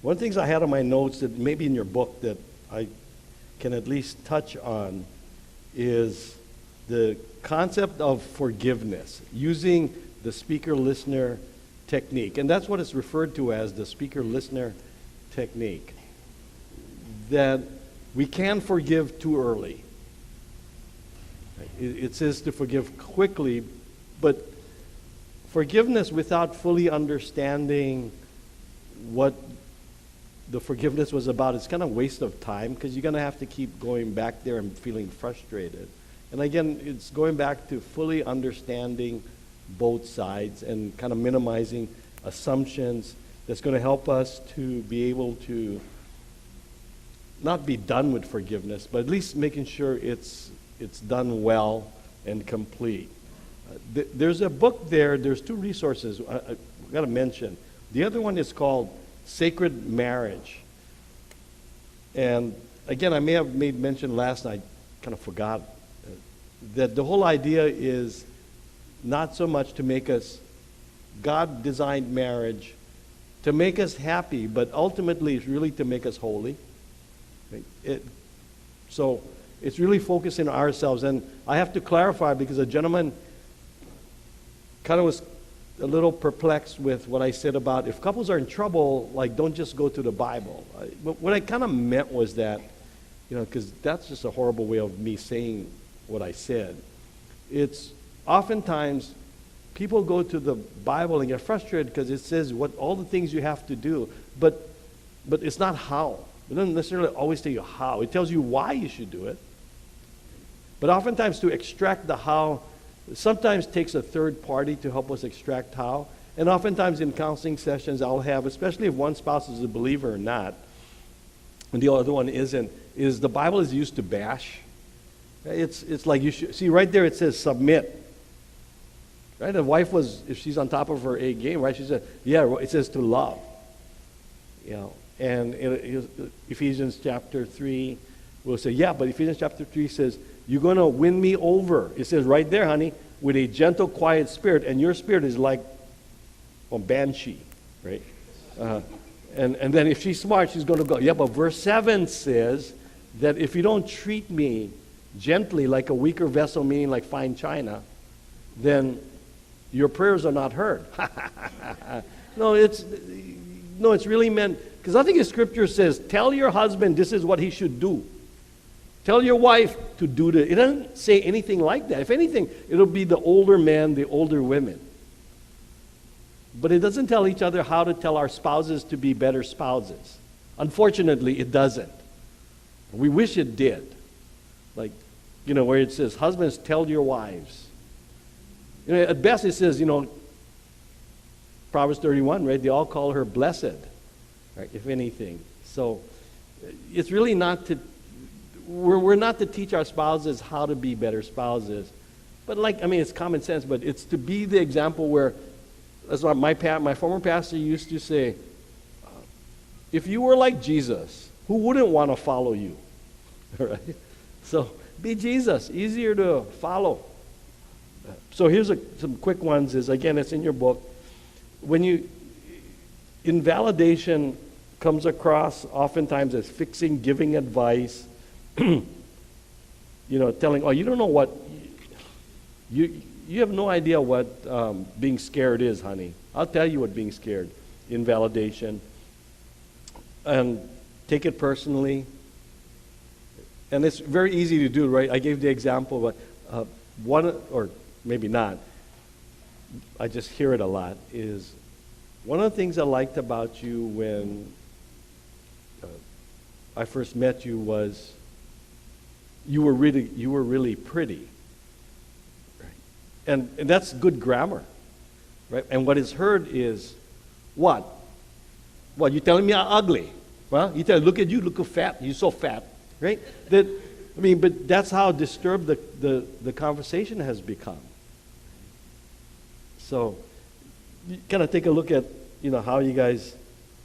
One of the things I had on my notes that maybe in your book that I can at least touch on is the concept of forgiveness, using the speaker-listener technique. And that's what it's referred to as, the speaker-listener technique. That we can forgive too early. It says to forgive quickly, but forgiveness without fully understanding what the forgiveness was about, it's kind of a waste of time, because you're going to have to keep going back there and feeling frustrated. And again, it's going back to fully understanding both sides and kind of minimizing assumptions. That's going to help us to be able to not be done with forgiveness, but at least making sure it's done well and complete. There's a book there. There's two resources I've got to mention. The other one is called Sacred Marriage. And again, I may have made mention last night, kind of forgot, that the whole idea is not so much to make us, God designed marriage to make us happy, but ultimately it's really to make us holy. So it's really focusing on ourselves. And I have to clarify, because a gentleman kind of was a little perplexed with what I said about if couples are in trouble, like, don't just go to the Bible. What I kind of meant was that, because that's just a horrible way of me saying what I said. It's oftentimes people go to the Bible and get frustrated because it says all the things you have to do, but it's not how. It doesn't necessarily always tell you how. It tells you why you should do it. But oftentimes to extract the how, sometimes takes a third party to help us extract how. And oftentimes in counseling sessions I'll have, especially if one spouse is a believer or not, and the other one isn't, is the Bible is used to bash. It's like you should, see right there it says submit. Right? The wife was, if she's on top of her A game, right, she said, yeah, it says to love. And Ephesians chapter 3 will say, yeah, but Ephesians chapter 3 says, you're going to win me over. It says right there, honey, with a gentle, quiet spirit, and your spirit is like a banshee, right? And then if she's smart, she's going to go, yeah, but verse 7 says that if you don't treat me gently like a weaker vessel, meaning like fine china, then your prayers are not heard. No, it's really meant, because I think the scripture says, tell your husband this is what he should do. Tell your wife to do this. It doesn't say anything like that. If anything, it'll be the older men, the older women. But it doesn't tell each other how to tell our spouses to be better spouses. Unfortunately, it doesn't. We wish it did. Like, where it says, husbands, tell your wives. At best it says, Proverbs 31, right? They all call her blessed, right? If anything. So it's really not to, we're not to teach our spouses how to be better spouses. But it's common sense, but it's to be the example where, that's what my former pastor used to say, if you were like Jesus, who wouldn't want to follow you? Right? So be Jesus, easier to follow. So here's some quick ones. Is again, it's in your book. When invalidation comes across oftentimes as fixing, giving advice, telling, oh, you don't know what, you have no idea what being scared is, honey. I'll tell you what being scared, invalidation, and take it personally. And it's very easy to do, right? I gave the example, but one, or maybe not, I just hear it a lot, is one of the things I liked about you when I first met you was you were really pretty. Right? And that's good grammar. Right? And what is heard is, what? What, you telling me I'm ugly? Well, look at you, look how fat, you're so fat. Right? But that's how disturbed the conversation has become. So, you kind of take a look at,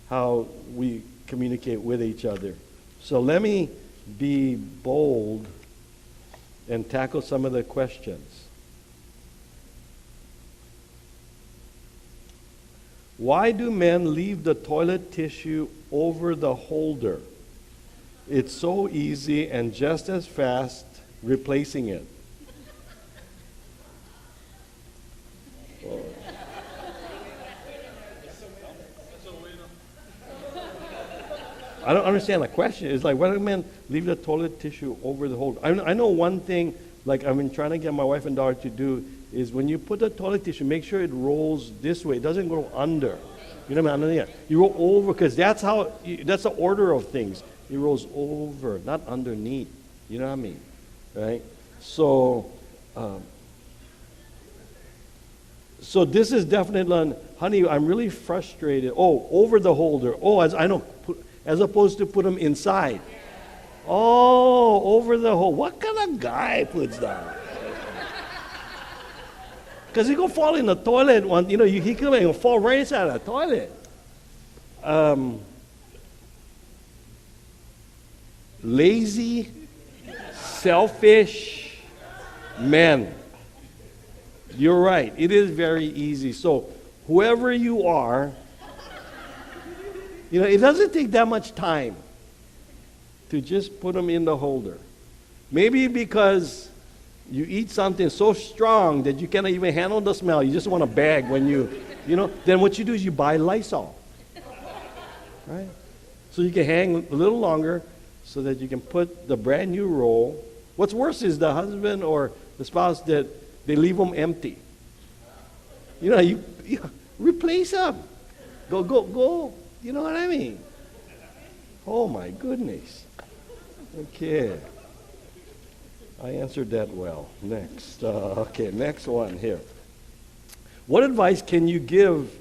how we communicate with each other. So let me be bold and tackle some of the questions. Why do men leave the toilet tissue over the holder? It's so easy and just as fast replacing it. I don't understand the question. It's like, why do men leave the toilet tissue over the holder? I know one thing, like I've been trying to get my wife and daughter to do, is when you put the toilet tissue, make sure it rolls this way. It doesn't go under. You know what I mean? You roll over, because that's the order of things. It rolls over, not underneath. You know what I mean? Right? So this is definitely, honey, I'm really frustrated. Oh, over the holder. Oh, I know. As opposed to put them inside. Oh, over the hole. What kind of guy puts that? Because he gonna fall in the toilet. He can fall right inside the toilet. Lazy, selfish men. You're right. It is very easy. So whoever you are, it doesn't take that much time to just put them in the holder. Maybe because you eat something so strong that you cannot even handle the smell. You just want a bag when then what you do is you buy Lysol. Right? So you can hang a little longer so that you can put the brand new roll. What's worse is the husband or the spouse that they leave them empty. You replace them. Go. You know what I mean? Oh my goodness. Okay. I answered that well. Next. Next one here. What advice can you give,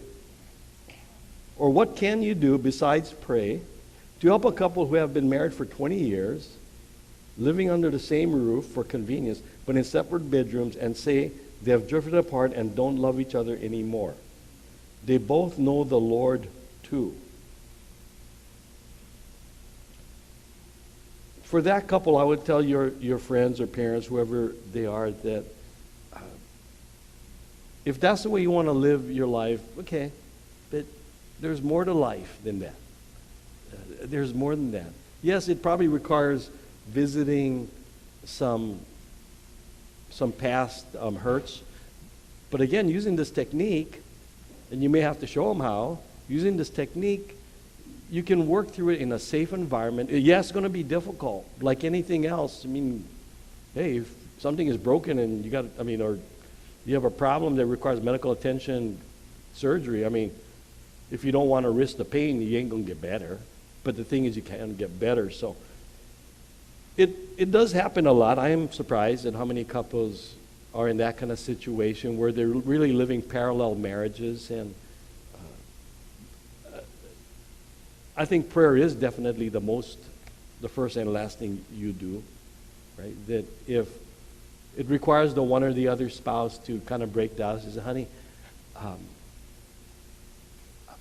or what can you do besides pray to help a couple who have been married for 20 years, living under the same roof for convenience, but in separate bedrooms, and say they have drifted apart and don't love each other anymore? They both know the Lord too. For that couple, I would tell your friends or parents, whoever they are, that if that's the way you want to live your life, okay, but there's more to life than that. There's more than that. Yes, it probably requires visiting some past hurts, but again, using this technique, and you may have to show them how, using this technique, you can work through it in a safe environment. Yes, it's going to be difficult, like anything else. I mean, hey, if something is broken and or you have a problem that requires medical attention, surgery, if you don't want to risk the pain, you ain't going to get better. But the thing is, you can get better. So it does happen a lot. I am surprised at how many couples are in that kind of situation where they're really living parallel marriages. And I think prayer is definitely the first and last thing you do, right? That if it requires the one or the other spouse to kind of break down, say, honey,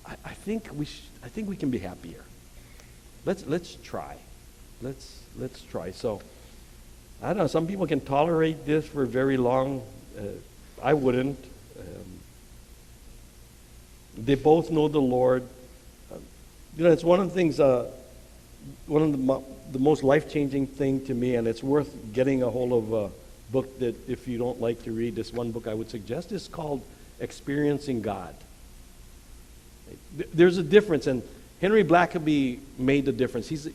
I think we can be happier. Let's try. Let's try. So I don't know. Some people can tolerate this for very long. I wouldn't. They both know the Lord. It's one of the things, one of the most life-changing thing to me, and it's worth getting a hold of a book that if you don't like to read, this one book I would suggest is called Experiencing God. There's a difference, and Henry Blackaby made the difference. He's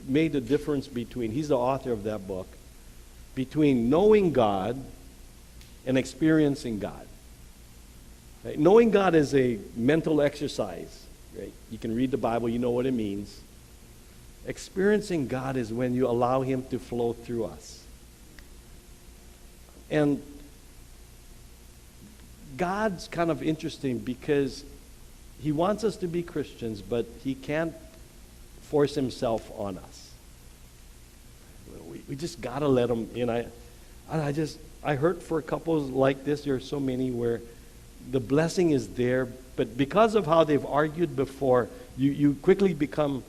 made the difference he's the author of that book, between knowing God and experiencing God. Right? Knowing God is a mental exercise. Right? You can read the Bible, you know what it means. Experiencing God is when you allow Him to flow through us. And God's kind of interesting because He wants us to be Christians, but He can't force Himself on us. We just got to let Him in. I hurt for couples like this. There are so many where the blessing is there, but because of how they've argued before, you quickly become,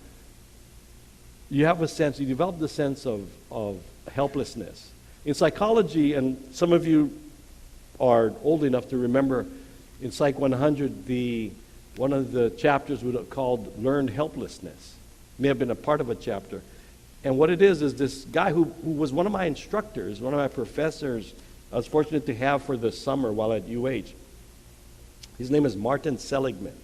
you develop the sense of helplessness. In psychology, and some of you are old enough to remember, in Psych 100, the one of the chapters would have called Learned Helplessness. May have been a part of a chapter. And what it is this guy who was one of my instructors, one of my professors, I was fortunate to have for the summer while at UH. His name is Martin Seligman.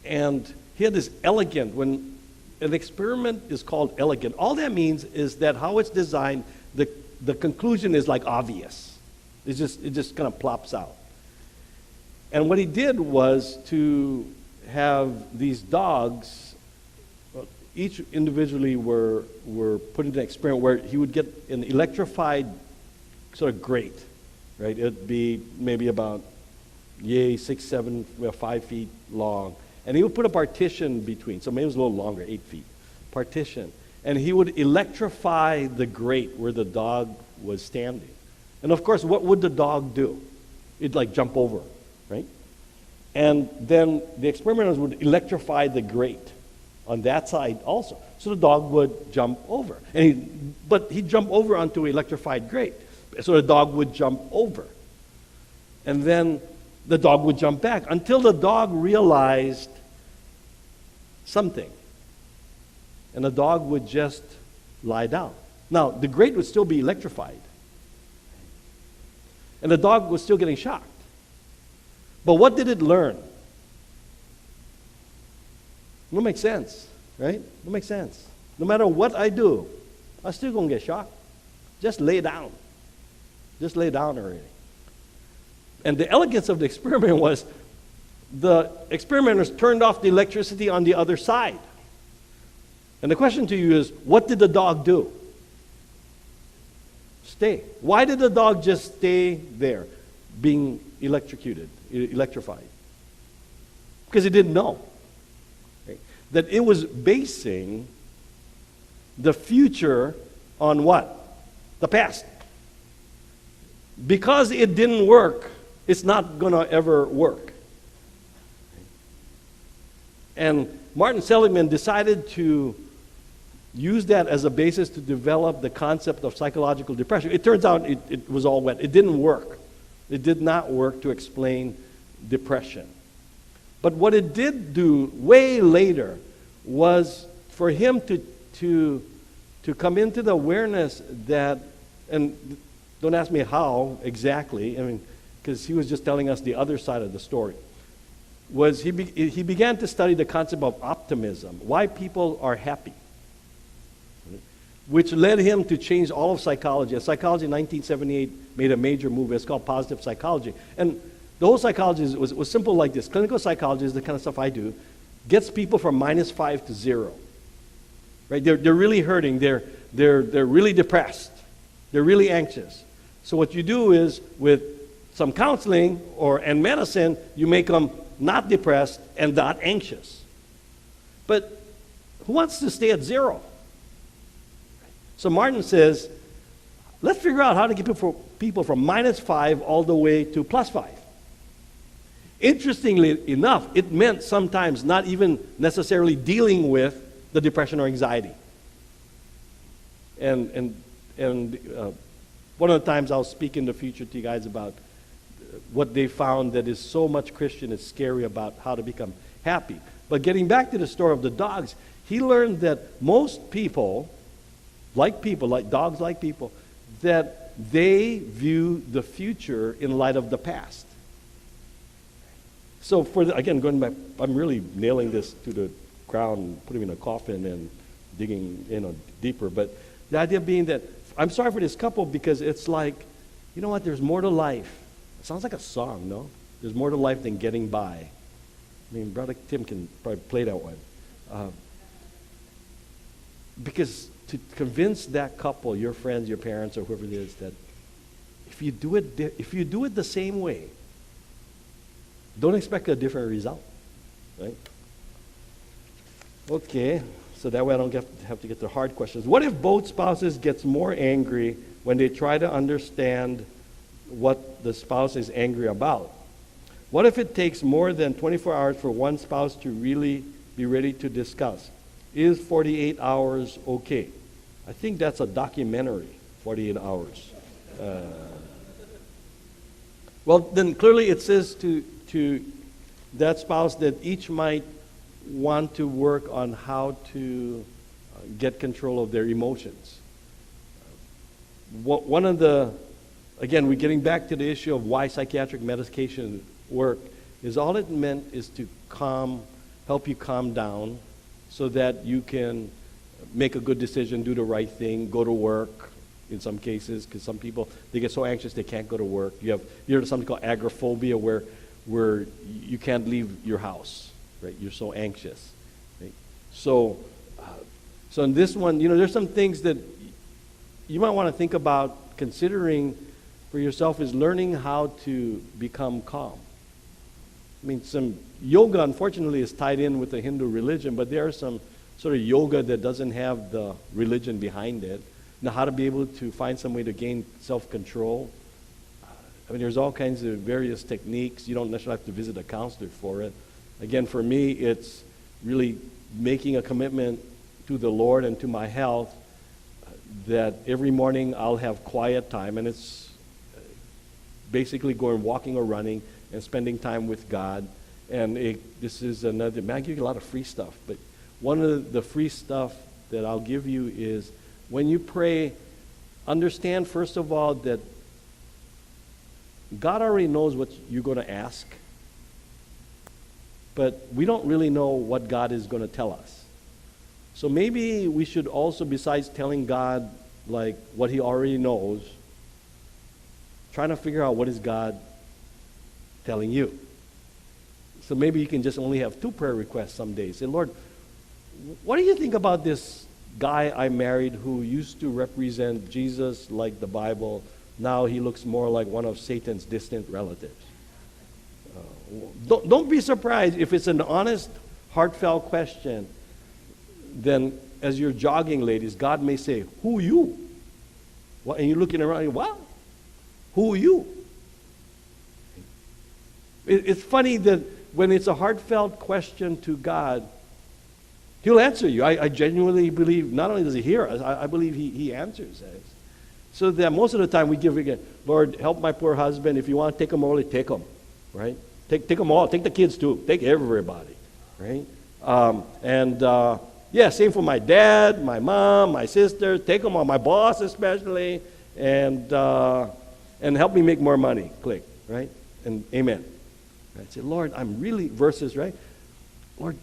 And he had this elegant, when an experiment is called elegant, all that means is that how it's designed, the conclusion is like obvious. It just kind of plops out. And what he did was to have these dogs, each individually were put into an experiment where he would get an electrified sort of grate, right? It'd be maybe about 6, 7, 5 feet long. And he would put a partition between, so maybe it was a little longer, 8 feet, partition. And he would electrify the grate where the dog was standing. And of course, what would the dog do? It'd like jump over, right? And then the experimenters would electrify the grate on that side also. So the dog would jump over. But he'd jump over onto an electrified grate. So the dog would jump over. And then the dog would jump back until the dog realized something. And the dog would just lie down. Now, the grate would still be electrified. And the dog was still getting shocked. But what did it learn? It don't make sense, right? It don't make sense. No matter what I do, I'm still going to get shocked. Just lay down. Just lay down already. And the elegance of the experiment was the experimenters turned off the electricity on the other side. And the question to you is, what did the dog do? Stay. Why did the dog just stay there, being electrified? Because it didn't know. Okay? That it was basing the future on what? The past. Because it didn't work, it's not going to ever work. And Martin Seligman decided to use that as a basis to develop the concept of psychological depression. It turns out it was all wet. It didn't work. It did not work to explain depression. But what it did do way later was for him to come into the awareness that, and don't ask me how exactly, I mean, because he was just telling us the other side of the story, was he began to study the concept of optimism, why people are happy, which led him to change all of psychology. Psychology in 1978 made a major move. It's called positive psychology. And the whole psychology was simple like this. Clinical psychology is the kind of stuff I do. Gets people from -5 to 0. Right? They're really hurting. They're really depressed. They're really anxious. So what you do is, with some counseling and medicine, you make them not depressed and not anxious. But who wants to stay at 0? So Martin says, let's figure out how to get people from -5 all the way to +5. Interestingly enough, it meant sometimes not even necessarily dealing with the depression or anxiety. And one of the times I'll speak in the future to you guys about what they found that is so much Christian, it's scary about how to become happy. But getting back to the story of the dogs, he learned that most people, like dogs like people, that they view the future in light of the past. So again, going back, I'm really nailing this to the ground, putting it in a coffin and digging deeper. But the idea being that, I'm sorry for this couple because it's like, you know what, there's more to life. It sounds like a song, no? There's more to life than getting by. I mean, Brother Tim can probably play that one. Because to convince that couple, your friends, your parents, or whoever it is, that if you do it the same way, don't expect a different result, right? Okay, so that way I don't have to get to hard questions. What if both spouses gets more angry when they try to understand what the spouse is angry about? What if it takes more than 24 hours for one spouse to really be ready to discuss? Is 48 hours okay? I think that's a documentary, 48 hours. Well, then clearly it says to that spouse that each might want to work on how to get control of their emotions. One of the, again, we're getting back to the issue of why psychiatric medication work, is all it meant is to help you calm down so that you can make a good decision, do the right thing, go to work in some cases, because some people, they get so anxious they can't go to work. You have something called agoraphobia where you can't leave your house, right? You're so anxious, right? So in this one, there's some things that you might want to think about considering for yourself, is learning how to become calm. I mean, some yoga, unfortunately, is tied in with the Hindu religion, but there are some sort of yoga that doesn't have the religion behind it. Now, how to be able to find some way to gain self-control. I mean, there's all kinds of various techniques. You don't necessarily have to visit a counselor for it. Again, for me, it's really making a commitment to the Lord and to my health that every morning I'll have quiet time, and it's basically going walking or running and spending time with God. And this is another, man, I give you a lot of free stuff, but one of the free stuff that I'll give you is when you pray, understand first of all that God already knows what you're going to ask, but we don't really know what God is going to tell us. So maybe we should also, besides telling God like what he already knows, trying to figure out what is God telling you. So maybe you can just only have 2 prayer requests some days. Say, Lord, what do you think about this guy I married who used to represent Jesus like the Bible? Now he looks more like one of Satan's distant relatives. Don't be surprised if it's an honest, heartfelt question. Then as you're jogging, ladies, God may say, who you? What? And you're looking around, what? Who are you? It's funny that when it's a heartfelt question to God, he'll answer you. I genuinely believe, not only does he hear us, I believe he answers us. So that most of the time we give again, Lord, help my poor husband. If you want to take them early, take them, right? Take them all. Take the kids too. Take everybody, right? Yeah, same for my dad, my mom, my sister. Take them all, my boss especially, and help me make more money. Click, right? And amen. Right? Say, Lord, I'm really, verses, right? Lord,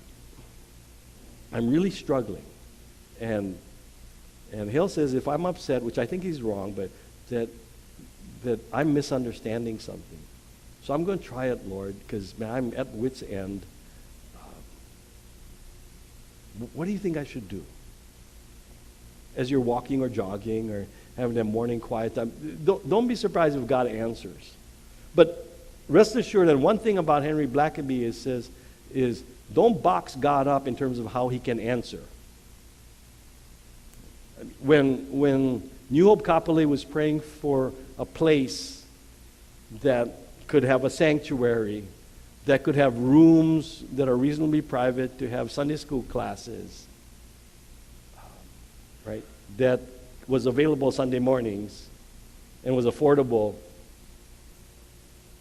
I'm really struggling. And Hale says, if I'm upset, which I think he's wrong, but that I'm misunderstanding something. So I'm going to try it, Lord, because I'm at wit's end. What do you think I should do? As you're walking or jogging or having that morning quiet time, don't be surprised if God answers. But rest assured that one thing about Henry Blackaby is don't box God up in terms of how he can answer. When New Hope Kapolei was praying for a place that could have a sanctuary, that could have rooms that are reasonably private to have Sunday school classes, right? That was available Sunday mornings and was affordable.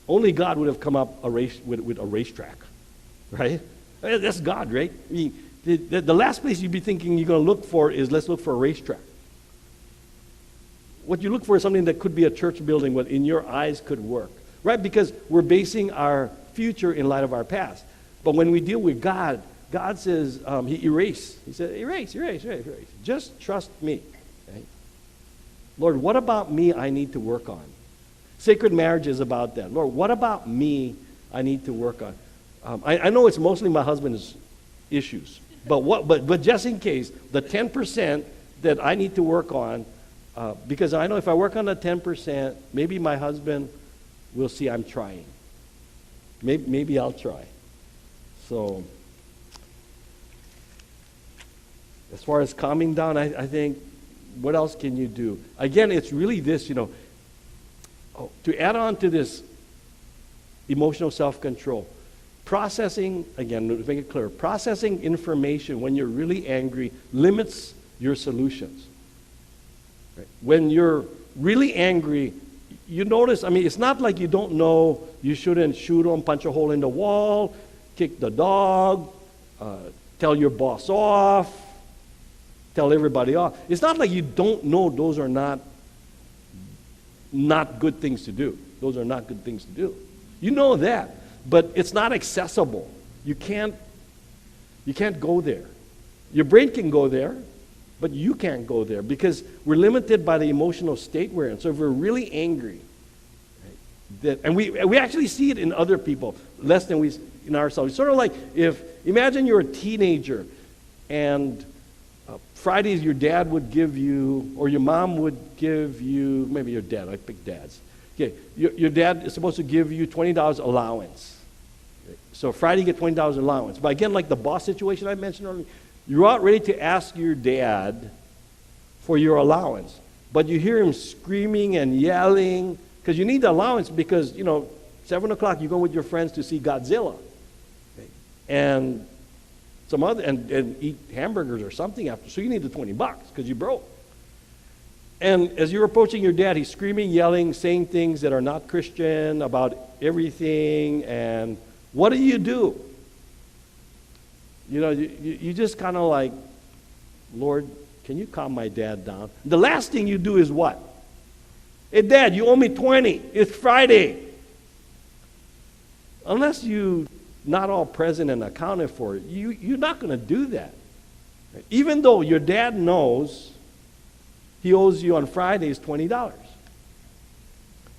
Only God would have come up with a racetrack, right? That's God, right? I mean, the last place you'd be thinking you're going to look for is, let's look for a racetrack. What you look for is something that could be a church building, what in your eyes could work, right? Because we're basing our future in light of our past. But when we deal with God, God says, he erase. He said, erase. Just trust me. Right? Lord, what about me I need to work on? Sacred marriage is about that. Lord, what about me I need to work on? I know it's mostly my husband's issues, but just in case, the 10% that I need to work on, because I know if I work on the 10%, maybe my husband will see I'm trying. Maybe I'll try. So, as far as calming down, I think, what else can you do? Again, it's really this, to add on to this emotional self-control. Processing, again, to make it clear, processing information when you're really angry limits your solutions. Right? When you're really angry, you notice, it's not like you don't know you shouldn't shoot them, punch a hole in the wall. kick the dog, tell your boss off, tell everybody off. It's not like you don't know those are not good things to do. Those are not good things to do. You know that, but it's not accessible. You can't go there. Your brain can go there, but you can't go there because we're limited by the emotional state we're in. So if we're really angry, right, and we actually see it in other people less than we in ourselves. It's sort of like imagine you're a teenager and Fridays your dad would give you, or your mom would give you, maybe your dad, I pick dads. Okay, your dad is supposed to give you $20 allowance. So Friday you get $20 allowance. But again, like the boss situation I mentioned earlier, you're out ready to ask your dad for your allowance. But you hear him screaming and yelling, because you need the allowance because, 7 o'clock you go with your friends to see Godzilla. Okay. And some other, and eat hamburgers or something after. So you need the $20 because you broke. And as you're approaching your dad, he's screaming, yelling, saying things that are not Christian about everything. And what do? You just kind of like, Lord, can you calm my dad down? The last thing you do is what? Hey, Dad, you owe me 20. It's Friday. Unless you not all present and accounted for it, you're not going to do that. Even though your dad knows he owes you on Fridays $20.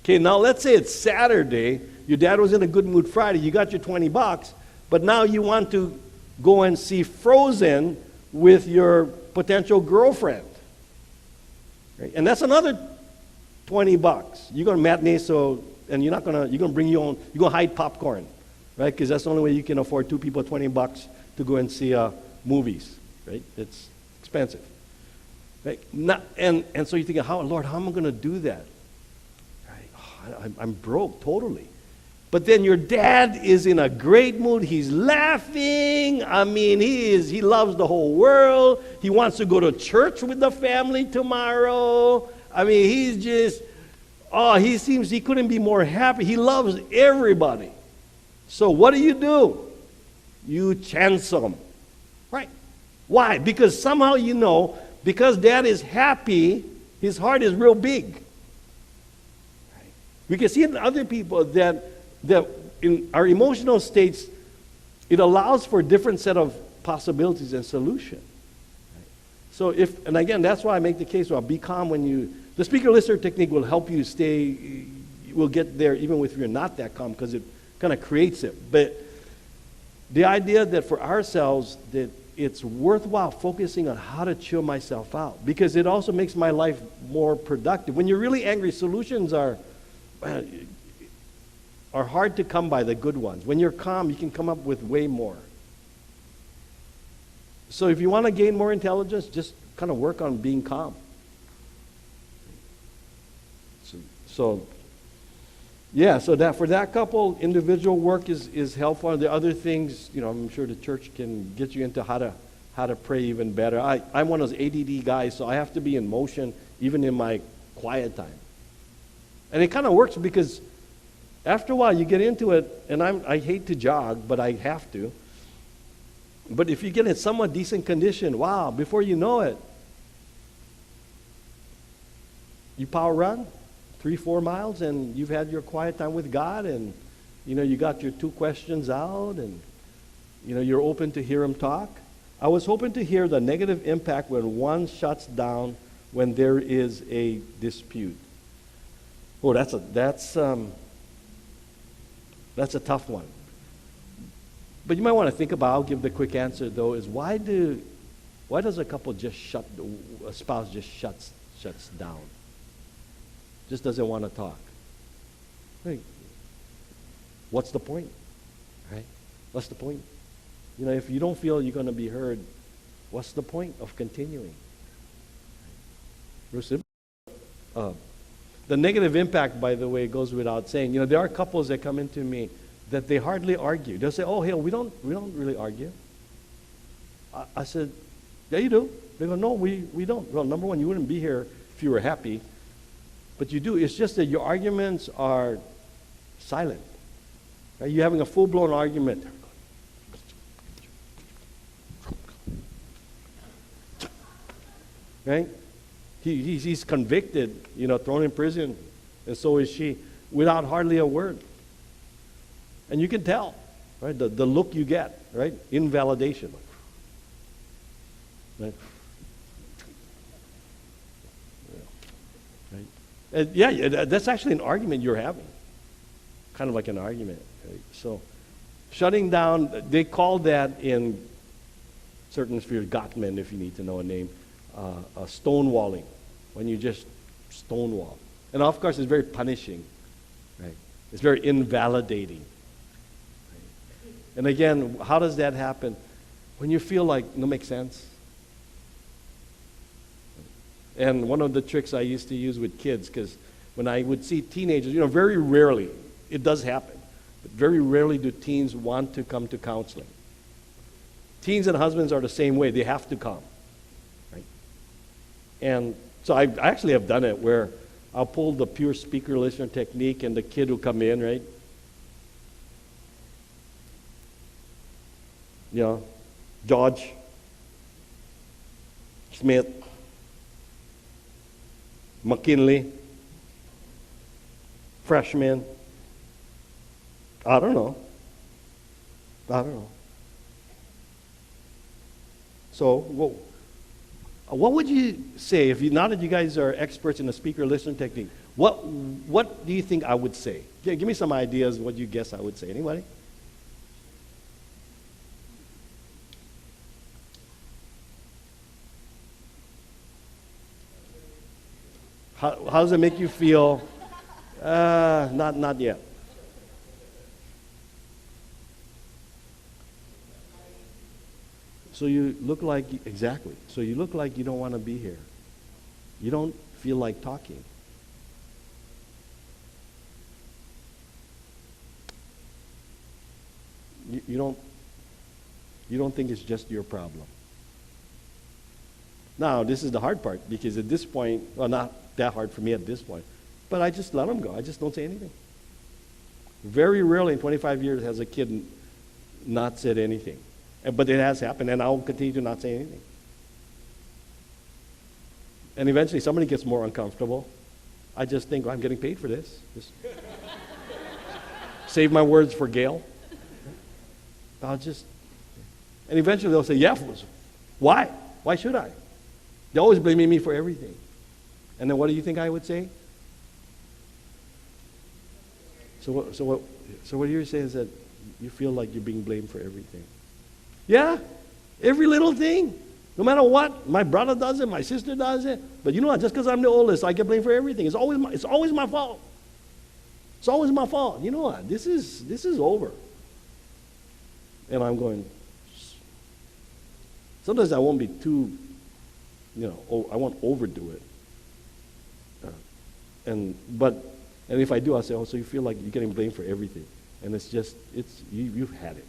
Okay, now let's say it's Saturday. Your dad was in a good mood Friday. You got your $20, but now you want to go and see Frozen with your potential girlfriend. Right? And that's another $20. You're going to matinee, and you're going to bring your own, you're going to hide popcorn, right? Because that's the only way you can afford two people $20 to go and see movies, right? It's expensive. Right? And so you're thinking, Lord, how am I going to do that? Right? Oh, I'm broke, totally. But then your dad is in a great mood. He's laughing. I mean, he loves the whole world. He wants to go to church with the family tomorrow. I mean, he seems he couldn't be more happy. He loves everybody. So what do? You chance him. Right? Why? Because somehow because dad is happy, his heart is real big. Right? We can see in other people that in our emotional states, it allows for a different set of possibilities and solution. Right? So and again, that's why I make the case about be calm the speaker listener technique will help you will get there even if you're not that calm because it kind of creates it. But the idea that for ourselves that it's worthwhile focusing on how to chill myself out because it also makes my life more productive. When you're really angry, solutions are hard to come by, the good ones. When you're calm, you can come up with way more. So if you want to gain more intelligence, just kind of work on being calm. So that for that couple, individual work is helpful. The other things, I'm sure the church can get you into how to pray even better. I'm one of those ADD guys, so I have to be in motion even in my quiet time. And it kind of works because after a while you get into it, and I hate to jog, but I have to. But if you get in somewhat decent condition, wow, before you know it, you power run 3-4 miles and you've had your quiet time with God and you got your 2 questions out and you're open to hear him talk. I was hoping to hear the negative impact when one shuts down when there is a dispute. Oh, that's a tough one. But you might want to think about, I'll give the quick answer though, is why does a couple a spouse just shuts down? Just doesn't want to talk. Hey, what's the point? Right? What's the point? If you don't feel you're going to be heard, what's the point of continuing? The negative impact, by the way, goes without saying. There are couples that come into me that they hardly argue. They'll say, "Oh, Hale, we don't really argue." I said, "Yeah, you do." They go, "No, we don't." Well, number one, you wouldn't be here if you were happy. But you do. It's just that your arguments are silent. Right? You're having a full-blown argument. right? He's convicted, thrown in prison, and so is she, without hardly a word. And you can tell, right? The look you get, right? Invalidation. Right? Right? And yeah, that's actually an argument you're having. Kind of like an argument. Right? So, shutting down, they call that in certain spheres, Gottman, if you need to know a name, stonewalling, when you just stonewall. And of course, it's very punishing. Right? It's very invalidating. Right? And again, how does that happen? When you feel like, make sense? And one of the tricks I used to use with kids, because when I would see teenagers, very rarely, it does happen, but very rarely do teens want to come to counseling. Teens and husbands are the same way. They have to come. Right? And so I actually have done it where I'll pull the pure speaker listener technique and the kid will come in, right? George, Smith, McKinley, freshman. I don't know. So, what would you say if now that you guys are experts in the speaker listener technique? What do you think I would say? Give me some ideas. What you guess I would say? Anybody? How does it make you feel? Not yet. So you look like, exactly. So you look like you don't want to be here. You don't feel like talking. You don't think it's just your problem. Now, this is the hard part, because at this point, well, not that hard for me at this point, but I just let them go. I just don't say anything. Very rarely in 25 years has a kid not said anything. But it has happened, and I'll continue to not say anything. And eventually somebody gets more uncomfortable. I just think, I'm getting paid for this. Just save my words for Gail. And eventually they'll say, yeah, why? Why should I? They're always blaming me for everything. And then what do you think I would say? So what you're saying is that you feel like you're being blamed for everything. Yeah, every little thing. No matter what, my brother does it, my sister does it. But you know what? Just because I'm the oldest, I get blamed for everything. It's always my fault. It's always my fault. You know what? This is over. And I'm going. Sometimes I won't be too, I won't overdo it. And if I do, I'll say, oh, so you feel like you're getting blamed for everything. And you've had it.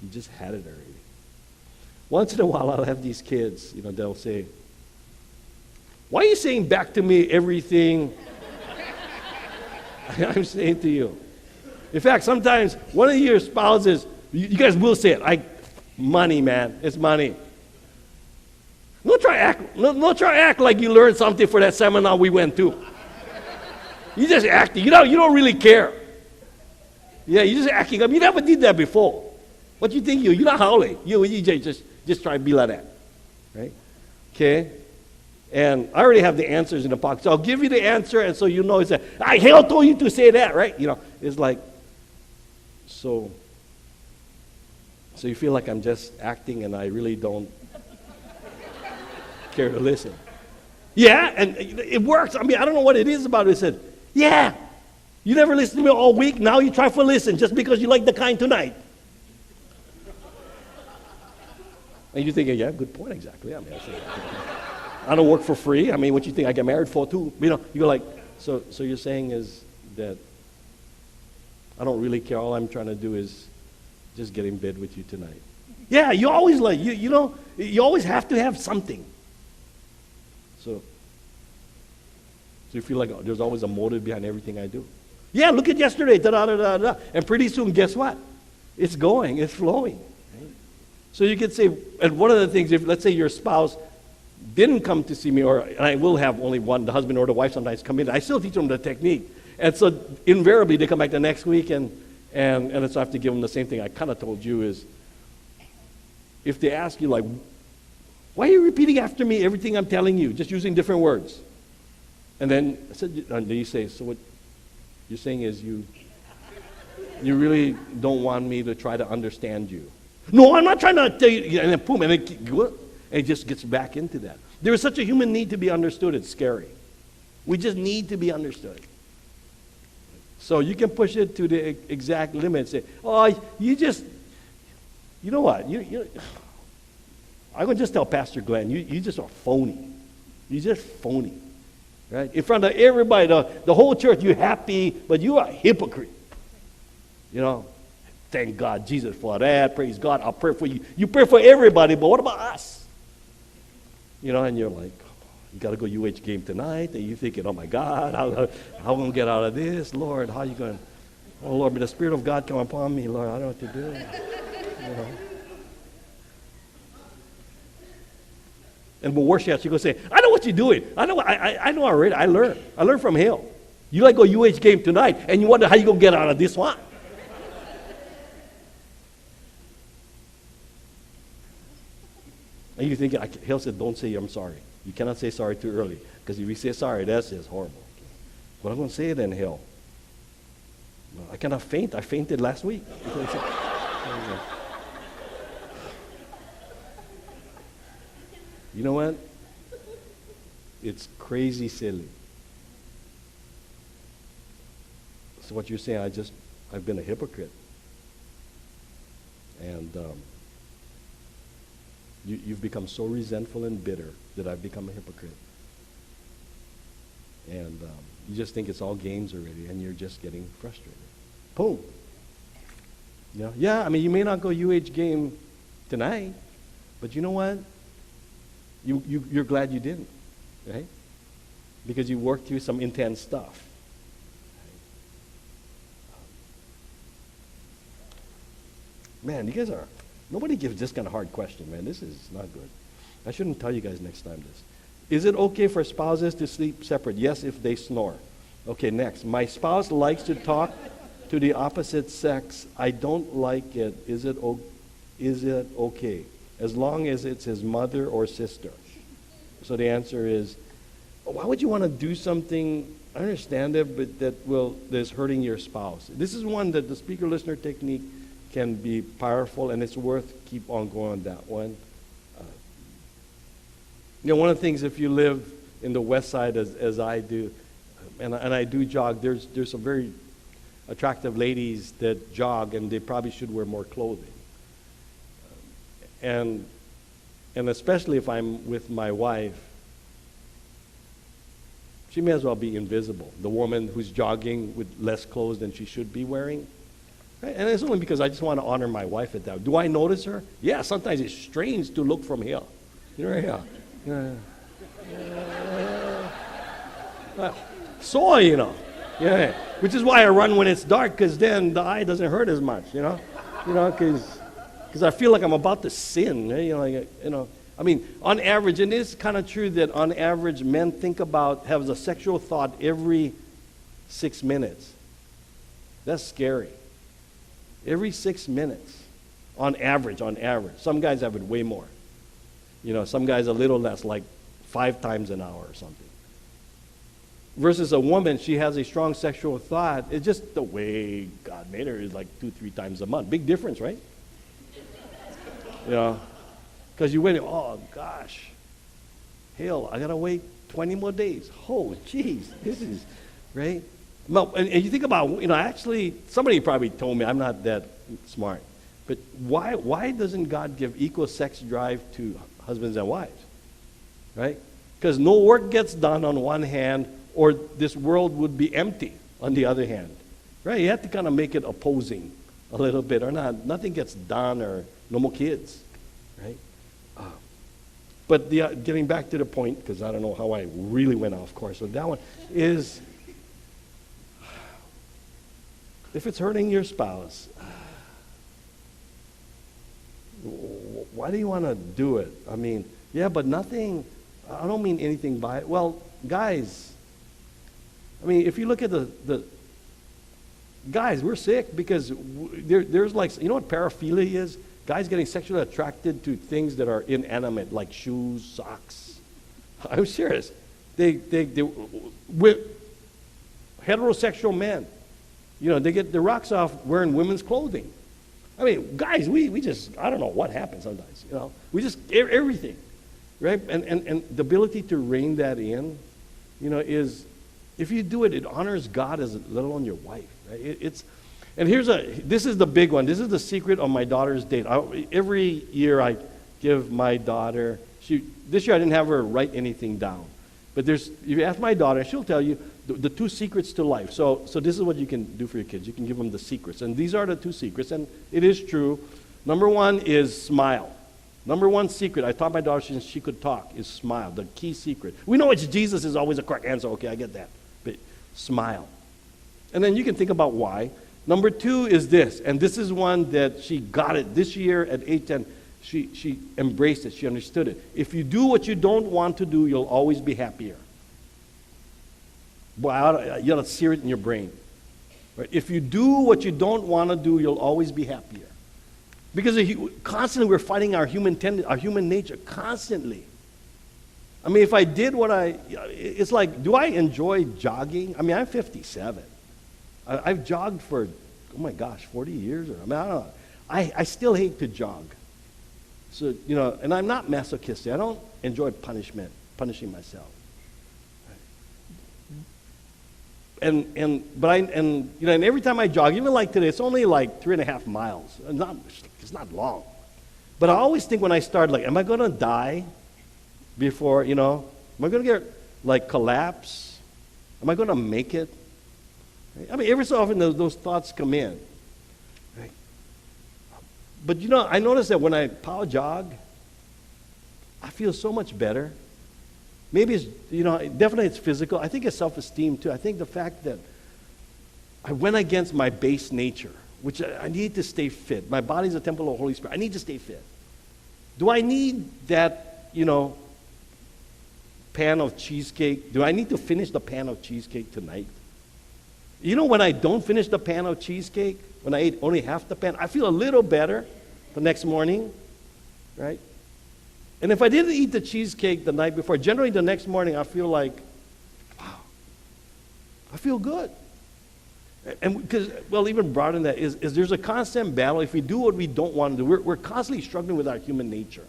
You just had it already. Once in a while, I'll have these kids, they'll say, why are you saying back to me everything I'm saying to you? In fact, sometimes one of your spouses, you guys will say it, money, man, it's money. Don't try to act like you learned something for that seminar we went to. You just acting, you don't really care. Yeah, you're just acting up. You never did that before. What you think you're not Hale. You just try to be like that, right? Okay? And I already have the answers in the pocket. So I'll give you the answer, and so it's that, Hale told you to say that, right? It's like, so you feel like I'm just acting and I really don't care to listen. Yeah, and it works. I don't know what it is about it. It said, yeah, you never listened to me all week. Now you try to listen just because you like the kind tonight. And you're thinking, yeah, good point, exactly. I don't work for free. What you think I get married for too? You go like, so you're saying is that I don't really care. All I'm trying to do is just get in bed with you tonight. Yeah, you always you always have to have something. So you feel like there's always a motive behind everything I do. Yeah, look at yesterday, da-da-da-da-da. And pretty soon, guess what? It's flowing. Right? So you could say, and one of the things, if let's say your spouse didn't come to see me, and I will have only one, the husband or the wife sometimes come in, I still teach them the technique. And so invariably they come back the next week, and so I have to give them the same thing I kind of told you is, if they ask you, like, why are you repeating after me everything I'm telling you, just using different words? And then you say, so what you're saying is you really don't want me to try to understand you. No, I'm not trying to tell you. And then boom, and it just gets back into that. There is such a human need to be understood, it's scary. We just need to be understood. So you can push it to the exact limit. Say, oh, you know what? I'm going to just tell Pastor Glenn, you just are phony. You're just phony. Right? In front of everybody, the whole church, you're happy, but you are a hypocrite. You know, thank God, Jesus, for that. Praise God, I'll pray for you. You pray for everybody, but what about us? You know, and you're like, you got to go UH game tonight, and you're thinking, oh my God, how am I going to get out of this? Lord, how are you going to, oh Lord, may the Spirit of God come upon me, Lord, I don't know what to do. You know. And worse yet, you go say, I know what you're doing. I know already. I learned from Hale. You like go UH game tonight, and you wonder how you going to get out of this one. And you're thinking, Hale said, don't say I'm sorry. You cannot say sorry too early, because if you say sorry, that's just horrible. What am I going to say then, Hale? Well, I cannot faint. I fainted last week. You know what? It's crazy silly. So what you're saying, I've been a hypocrite. And you've become so resentful and bitter that I've become a hypocrite. And you just think it's all games already, and you're just getting frustrated. Boom. You know? Yeah, I mean, you may not go UH game tonight, but you know what? You're glad you didn't, right? Because you worked through some intense stuff. Man, you guys are, nobody gives this kind of hard question, man. This is not good. I shouldn't tell you guys next time this. Is it okay for spouses to sleep separate? Yes, if they snore. Okay, next. My spouse likes to talk to the opposite sex. I don't like it. Is it okay? As long as it's his mother or sister. So the answer is, why would you want to do something, I understand it, but that's hurting your spouse? This is one that the speaker-listener technique can be powerful, and it's worth keep on going on that one. One of the things, if you live in the west side as I do, and I do jog, there's some very attractive ladies that jog, and they probably should wear more clothing. And especially if I'm with my wife, she may as well be invisible. The woman who's jogging with less clothes than she should be wearing. Right? And it's only because I just want to honor my wife at that. Do I notice her? Yeah, sometimes it's strange to look from here. You know, so, you know. Yeah. Which is why I run when it's dark, because then the eye doesn't hurt as much, you know, because I feel like I'm about to sin, I mean, on average, and it's kind of true that on average, men have a sexual thought every 6 minutes. That's scary. Every 6 minutes, on average. Some guys have it way more. Some guys a little less, like 5 times an hour or something. Versus a woman, she has a strong sexual thought. It's just the way God made her is like 2-3 times a month. Big difference, right? Because you wait, oh gosh, Hale, I gotta wait 20 more days. Oh, jeez, this is, right? Well, and you think about, actually, somebody probably told me, I'm not that smart, but why doesn't God give equal sex drive to husbands and wives, right? Because no work gets done on one hand, or this world would be empty on the other hand, right? You have to kind of make it opposing a little bit, or not. Nothing gets done, or no more kids, right? But getting back to the point, because I don't know how I really went off course with that one, is if it's hurting your spouse, why do you want to do it? I mean, yeah, but nothing I don't mean anything by it. Well, guys, I mean, if you look at the guys, we're sick because there's like, you know what paraphilia is? Guys getting sexually attracted to things that are inanimate, like shoes, socks. I'm serious. With heterosexual men, you know, they get the rocks off wearing women's clothing. I mean, guys, we just, I don't know what happens sometimes, you know. We just, everything, right? And the ability to rein that in, you know, is, if you do it, it honors God as let alone your wife, right? And this is the big one. This is the secret of my daughter's date. Every year I give my daughter, this year I didn't have her write anything down. But if you ask my daughter, she'll tell you the 2 secrets to life. So this is what you can do for your kids. You can give them the secrets. And these are the 2 secrets, and it is true. Number 1 is smile. Number 1 secret, I taught my daughter since she could talk, is smile, the key secret. We know it's Jesus is always a correct answer. Okay, I get that. But smile. And then you can think about why. Number 2 is this, and this is one that she got it this year at age 10. She embraced it. She understood it. If you do what you don't want to do, you'll always be happier. Boy, you ought to sear it in your brain. Right? If you do what you don't want to do, you'll always be happier. Because constantly we're fighting our human nature, constantly. I mean, if I did it's like, do I enjoy jogging? I mean, I'm 57. I've jogged for, oh my gosh, 40 years. I don't know. I still hate to jog. So, you know, and I'm not masochistic. I don't enjoy punishing myself. And every time I jog, even like today, it's only like 3.5 miles. It's not long. But I always think when I start, like, am I going to die before, you know, am I going to get, like, collapse? Am I going to make it? I mean, every so often those thoughts come in. Right? But, you know, I notice that when I power jog, I feel so much better. Maybe it's, you know, definitely it's physical. I think it's self-esteem, too. I think the fact that I went against my base nature, which I need to stay fit. My body's a temple of the Holy Spirit. I need to stay fit. Do I need that, you know, pan of cheesecake? Do I need to finish the pan of cheesecake tonight? You know, when I don't finish the pan of cheesecake, when I ate only half the pan, I feel a little better the next morning, right? And if I didn't eat the cheesecake the night before, generally the next morning I feel like, wow, I feel good. And because, well, even broader than that is there's a constant battle. If we do what we don't want to do, we're constantly struggling with our human nature.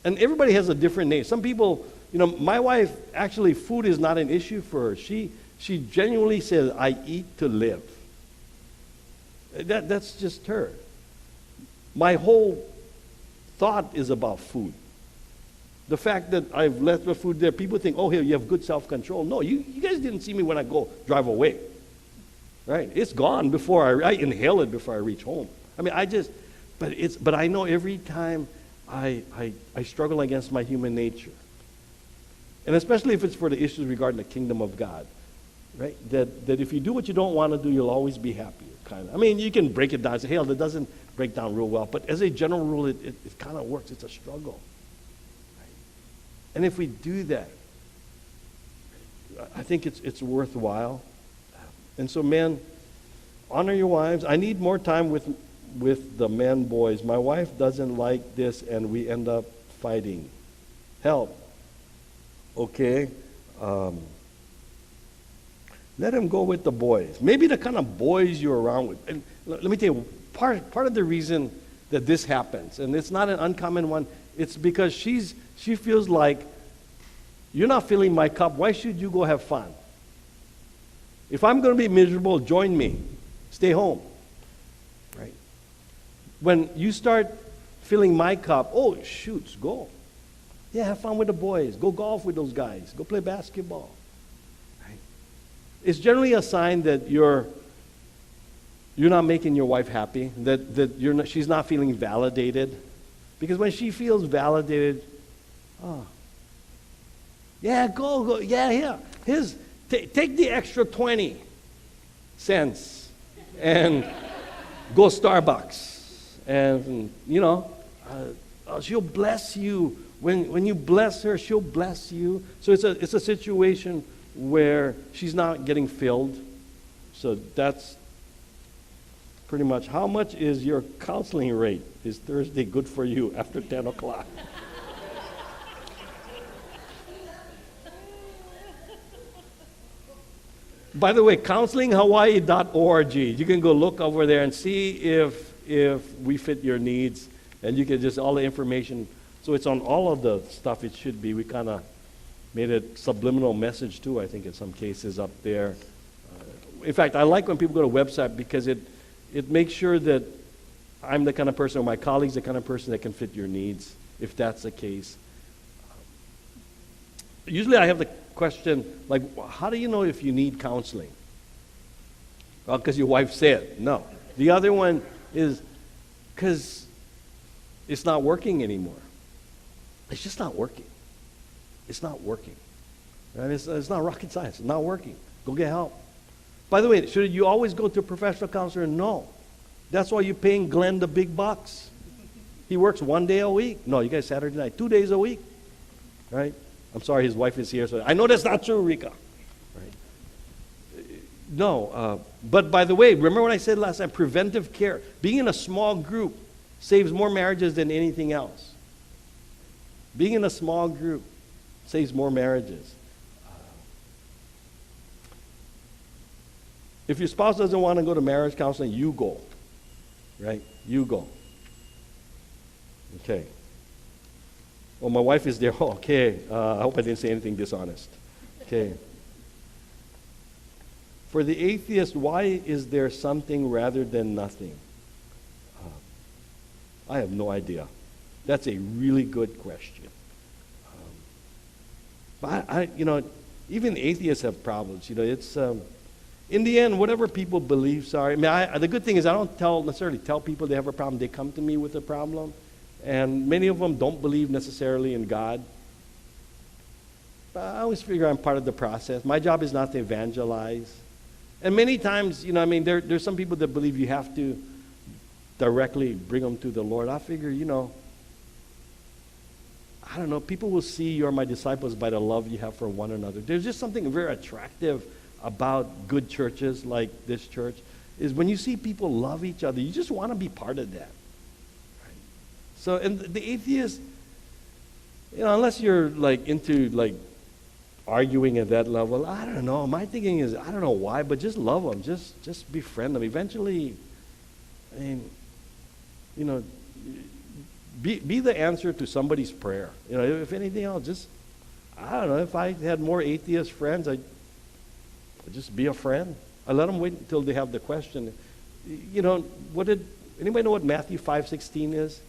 And everybody has a different nature. Some people, you know, my wife, actually food is not an issue for her. She genuinely says, I eat to live. That's just her. My whole thought is about food. The fact that I've left the food there, people think, oh, here, you have good self-control. No, you guys didn't see me when I drive away. Right? It's gone before I inhale it before I reach home. I mean, but I know every time I struggle against my human nature. And especially if it's for the issues regarding the kingdom of God. Right? That if you do what you don't want to do, you'll always be happier, kind of. I mean, you can break it down and say, hey, that doesn't break down real well. But as a general rule, it kind of works. It's a struggle. Right? And if we do that, I think it's worthwhile. And so, men, honor your wives. I need more time with the men, boys. My wife doesn't like this, and we end up fighting. Help. Okay. Let him go with the boys. Maybe the kind of boys you're around with. And let me tell you, part of the reason that this happens, and it's not an uncommon one, it's because she feels like, you're not filling my cup. Why should you go have fun? If I'm going to be miserable, join me. Stay home. Right? When you start filling my cup, oh, shoots, go. Yeah, have fun with the boys. Go golf with those guys. Go play basketball. Right? It's generally a sign that you're not making your wife happy, that she's not feeling validated. Because when she feels validated, oh, yeah, go, yeah. Take the extra 20 cents and go Starbucks. And, you know, she'll bless you When you bless her, she'll bless you. So it's a situation where she's not getting filled. So that's pretty much. How much is your counseling rate? Is Thursday good for you after 10 o'clock? By the way, counselinghawaii.org. You can go look over there and see if we fit your needs. And you can just, all the information. So it's on all of the stuff it should be. We kind of made a subliminal message too, I think, in some cases up there. In fact, I like when people go to a website because it makes sure that I'm the kind of person, or my colleagues the kind of person that can fit your needs, if that's the case. Usually I have the question, like, how do you know if you need counseling? Well, because your wife said. No. The other one is because it's not working anymore. It's just not working. It's not working. And it's not rocket science. It's not working. Go get help. By the way, should you always go to a professional counselor? No. That's why you're paying Glenn the big bucks. He works 1 day a week. No, you guys Saturday night, 2 days a week. Right? I'm sorry his wife is here. So I know that's not true, Rika. Right? No. But by the way, remember when I said last time, preventive care. Being in a small group saves more marriages than anything else. Being in a small group saves more marriages. If your spouse doesn't want to go to marriage counseling, you go. Right? You go. Okay. Well, my wife is there. Oh, okay. I hope I didn't say anything dishonest. Okay. For the atheist, why is there something rather than nothing? I have no idea. That's a really good question. But even atheists have problems. It's in the end, whatever people beliefs are. I mean, the good thing is I don't necessarily tell people they have a problem. They come to me with a problem. And many of them don't believe necessarily in God. But I always figure I'm part of the process. My job is not to evangelize. And many times, there's some people that believe you have to directly bring them to the Lord. I figure, I don't know, people will see you're my disciples by the love you have for one another. There's just something very attractive about good churches like this church, is when you see people love each other, you just want to be part of that. So, and the atheist, unless you're into arguing at that level, I don't know. My thinking is, I don't know why, but just love them. Just befriend them. Eventually, be the answer to somebody's prayer. If anything else, I don't know. If I had more atheist friends, I'd just be a friend. I let them wait until they have the question. Anybody know what Matthew 5:16 is?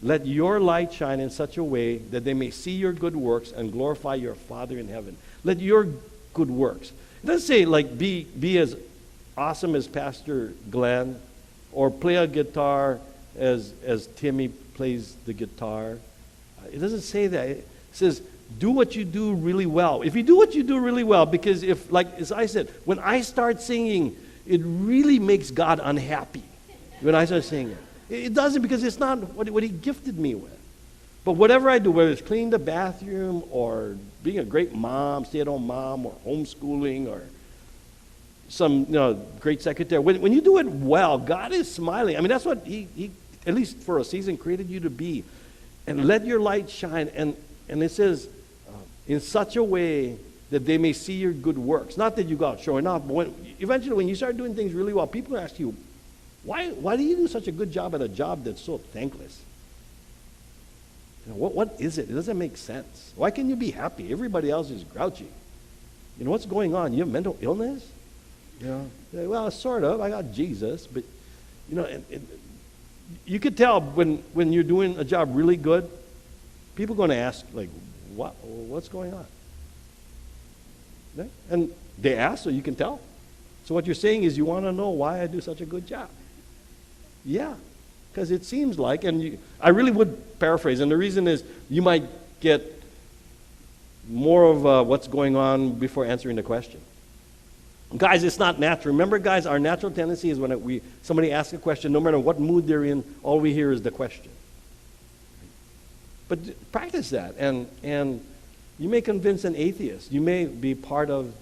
Let your light shine in such a way that they may see your good works and glorify your Father in heaven. Let your good works. It doesn't say be as awesome as Pastor Glenn, or play a guitar as Timmy plays the guitar. It doesn't say that. It says do what you do really well. If you do what you do really well, because as I said, when I start singing, it really makes God unhappy when I start singing. It doesn't, because it's not what he gifted me with. But whatever I do, whether it's cleaning the bathroom or being a great mom, stay-at-home mom, or homeschooling, or some great secretary, when you do it well, God is smiling. I mean, that's what he at least for a season, created you to be. And let your light shine. And it says, in such a way that they may see your good works. Not that you go out showing off, but eventually when you start doing things really well, people ask you, why do you do such a good job at a job that's so thankless? What is it? It doesn't make sense. Why can you be happy? Everybody else is grouchy. What's going on? You have mental illness? Well, sort of. I got Jesus, but you could tell when you're doing a job really good, people are going to ask, what's going on? And they ask, so you can tell. So what you're saying is you want to know why I do such a good job. Yeah, because it seems like, I really would paraphrase, and the reason is you might get more of what's going on before answering the question. Guys, it's not natural. Remember, guys, our natural tendency is when somebody asks a question, no matter what mood they're in, all we hear is the question. But practice that, and you may convince an atheist. You may be part of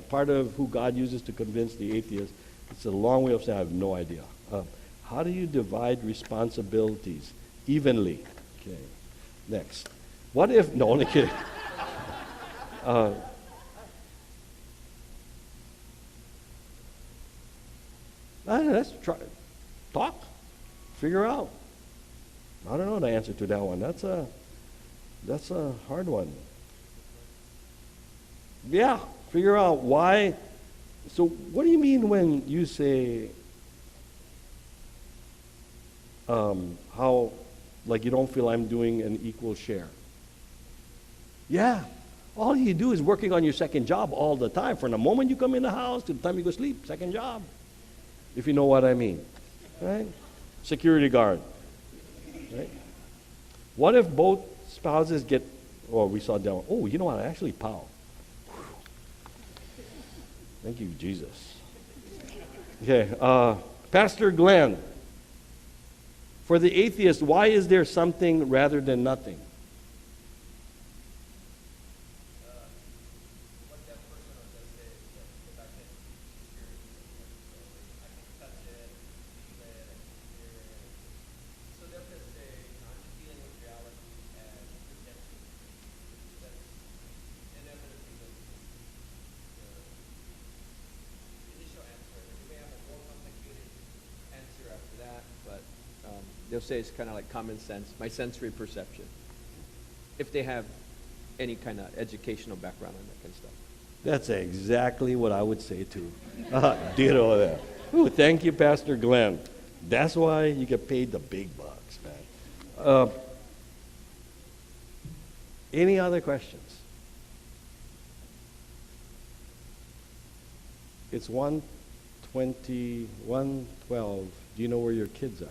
part of who God uses to convince the atheist. It's a long way of saying I have no idea. How do you divide responsibilities evenly? Okay, next. What if? No, only kidding. Let's try. Talk. Figure out. I don't know the answer to that one. That's a hard one. Yeah, figure out why. So what do you mean when you say how, like, you don't feel I'm doing an equal share? Yeah, all you do is working on your second job all the time. From the moment you come in the house to the time you go sleep, second job. If you know what I mean, right? Security guard, right? What if both spouses get, or we saw down, oh, you know what, actually, pow. Thank you, Jesus. Okay, Pastor Glenn, for the atheist, why is there something rather than nothing? They'll say it's kind of like common sense, my sensory perception, if they have any kind of educational background on that kind of stuff. That's exactly what I would say too. Ditto there. Ooh, thank you, Pastor Glenn. That's why you get paid the big bucks, man. Any other questions? It's 1:20, 1:12. Do you know where your kids are?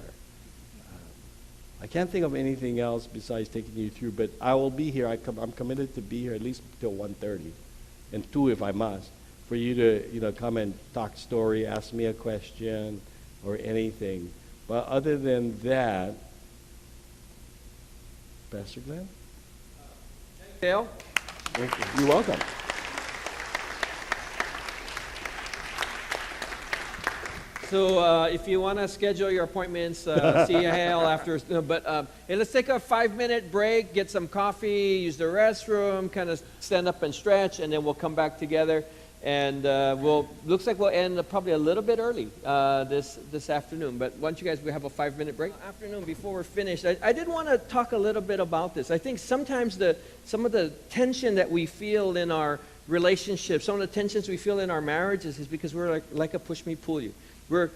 I can't think of anything else besides taking you through, but I will be here. I'm committed to be here at least till 1:30, and 2 if I must, for you to come and talk story, ask me a question, or anything. But other than that, Pastor Glenn? Hale? You're welcome. So if you want to schedule your appointments, see Hale after. Hey, let's take a 5-minute break, get some coffee, use the restroom, kind of stand up and stretch, and then we'll come back together. And looks like we'll end probably a little bit early this afternoon. But why don't you guys, we have a 5-minute break? Afternoon, before we're finished, I did want to talk a little bit about this. I think sometimes some of the tension that we feel in our relationships, some of the tensions we feel in our marriages is because we're like a push me, pull you. We're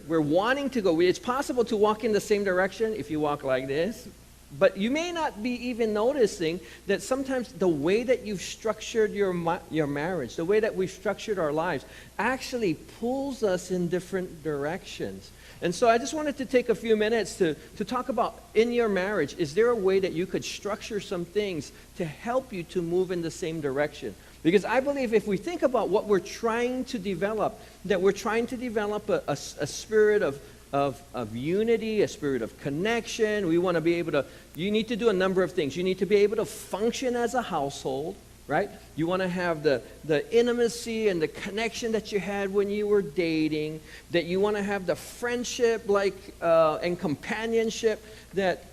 wanting to go. It's possible to walk in the same direction if you walk like this, but you may not be even noticing that sometimes the way that you've structured your marriage, the way that we've structured our lives, actually pulls us in different directions. And so I just wanted to take a few minutes to talk about, in your marriage, is there a way that you could structure some things to help you to move in the same direction? Because I believe if we think about what we're trying to develop, that we're trying to develop a spirit of unity, a spirit of connection. We want to be able to, you need to do a number of things. You need to be able to function as a household, right? You want to have the intimacy and the connection that you had when you were dating, that you want to have the friendship and companionship that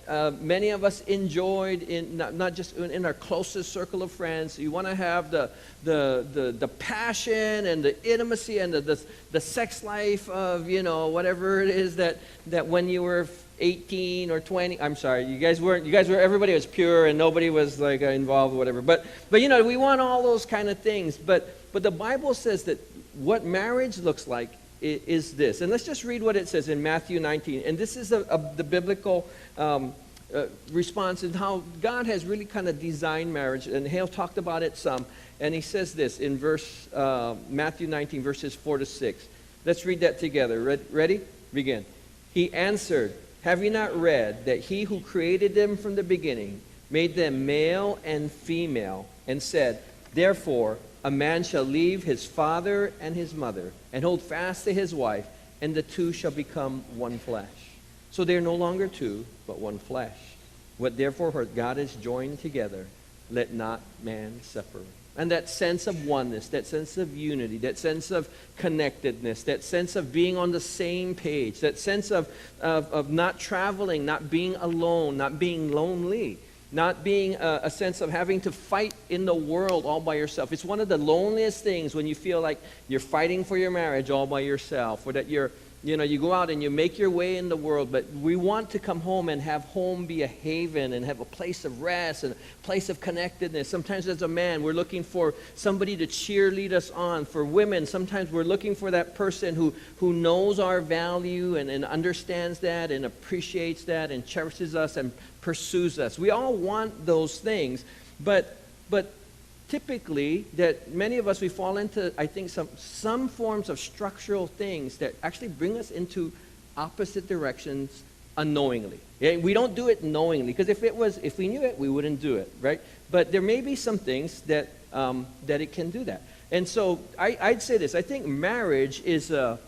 many of us enjoyed in not just in our closest circle of friends. You want to have the passion and the intimacy and the sex life of whatever it is that when you were 18 or 20. I'm sorry, you guys were, everybody was pure and nobody was like involved or whatever. But we want all those kind of things. But the Bible says that what marriage looks like is this. And let's just read what it says in Matthew 19. And this is the biblical response and how God has really kind of designed marriage. And Hale talked about it some. And he says this in Matthew 19, verses 4-6. Let's read that together. Ready? Begin. He answered, "Have you not read that he who created them from the beginning made them male and female, and said, therefore, a man shall leave his father and his mother, and hold fast to his wife, and the two shall become one flesh." So they are no longer two, but one flesh. What therefore God has joined together, let not man separate. And that sense of oneness, that sense of unity, that sense of connectedness, that sense of being on the same page, that sense of not traveling, not being alone, not being lonely, not being a sense of having to fight in the world all by yourself. It's one of the loneliest things when you feel like you're fighting for your marriage all by yourself, or that you go out and you make your way in the world, but we want to come home and have home be a haven and have a place of rest and a place of connectedness. Sometimes as a man, we're looking for somebody to cheerlead us on. For women, sometimes we're looking for that person who knows our value and understands that and appreciates that and cherishes us and pursues us. We all want those things, but typically, that many of us, we fall into, I think, some forms of structural things that actually bring us into opposite directions unknowingly. Yeah, we don't do it knowingly, because if we knew it, we wouldn't do it, right? But there may be some things that it can do that. And so I'd say this: I think marriage is a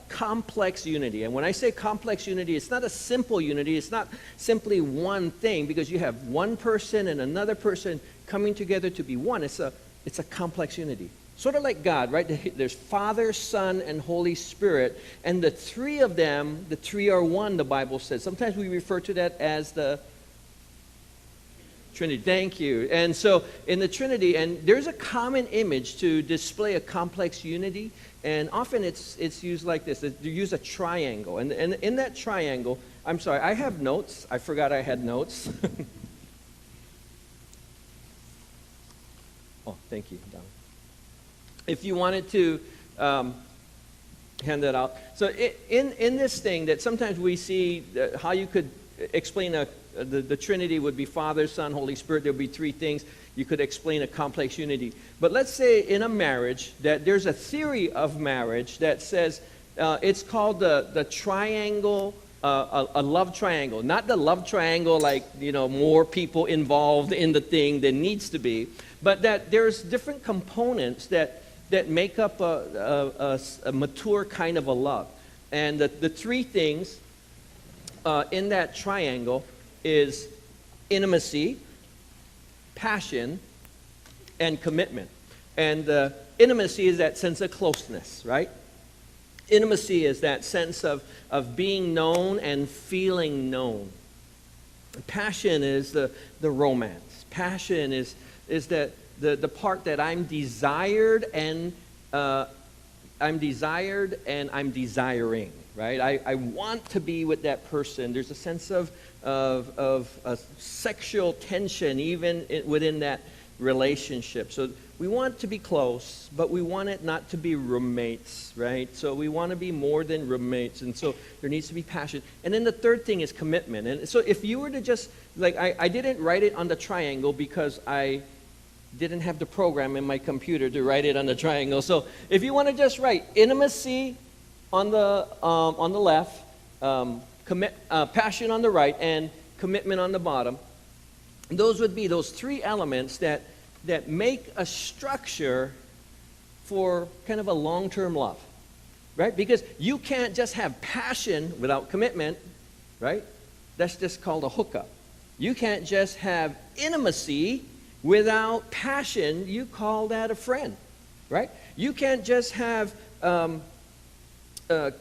complex unity. And when I say complex unity, it's not a simple unity. It's not simply one thing, because you have one person and another person coming together to be one. It's a complex unity. Sort of like God, right? There's Father, Son, and Holy Spirit. And the three of them, the three are one, the Bible says. Sometimes we refer to that as the Trinity. Thank you. And so in the Trinity, and there's a common image to display a complex unity, and often it's used like this. You use a triangle, and in that triangle, I'm sorry, I have notes. I forgot I had notes. Oh, thank you, Don. If you wanted to hand that out. So in this thing that sometimes we see how you could explain the Trinity would be Father, Son, Holy Spirit. There would be three things. You could explain a complex unity. But let's say in a marriage that there's a theory of marriage that says it's called the triangle, a love triangle. Not the love triangle like, more people involved in the thing than needs to be, but that there's different components that make up a mature kind of a love. And the three things in that triangle is intimacy, passion, and commitment. And intimacy is that sense of closeness, right? Intimacy is that sense of being known and feeling known. Passion is the romance. Passion is that the part that I'm desired and I'm desiring, right? I want to be with that person. There's a sense of sexual tension even within that relationship. So we want to be close, but we want it not to be roommates, right? So we want to be more than roommates, and so there needs to be passion. And then the third thing is commitment. And so if you were to just, I didn't write it on the triangle because I didn't have the program in my computer to write it on the triangle. So if you want to just write intimacy on the left, passion on the right, and commitment on the bottom, those would be those three elements that make a structure for kind of a long-term love, right? Because you can't just have passion without commitment, right? That's just called a hookup. You can't just have intimacy without passion. You call that a friend, right? You can't just have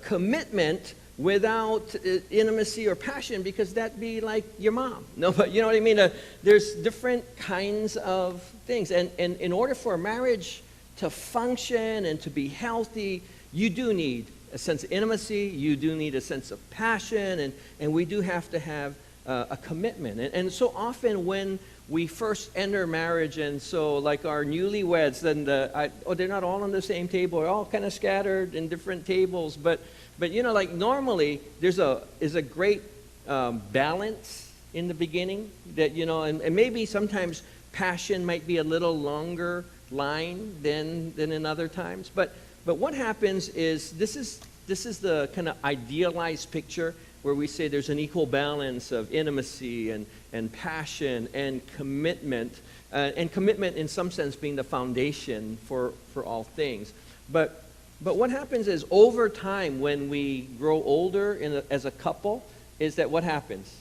commitment without intimacy or passion, because that'd be like your mom. No, but you know what I mean? There's different kinds of things. And in order for a marriage to function and to be healthy, you do need a sense of intimacy, you do need a sense of passion, and we do have to have a commitment. And so often when we first enter marriage, and so like our newlyweds, then they're not all on the same table, they're all kind of scattered in different tables, but like normally there's a great balance in the beginning that, and maybe sometimes passion might be a little longer line than in other times. But what happens is this is the kind of idealized picture where we say there's an equal balance of intimacy and passion and commitment in some sense being the foundation for all things. But But what happens is over time when we grow older as a couple is that what happens?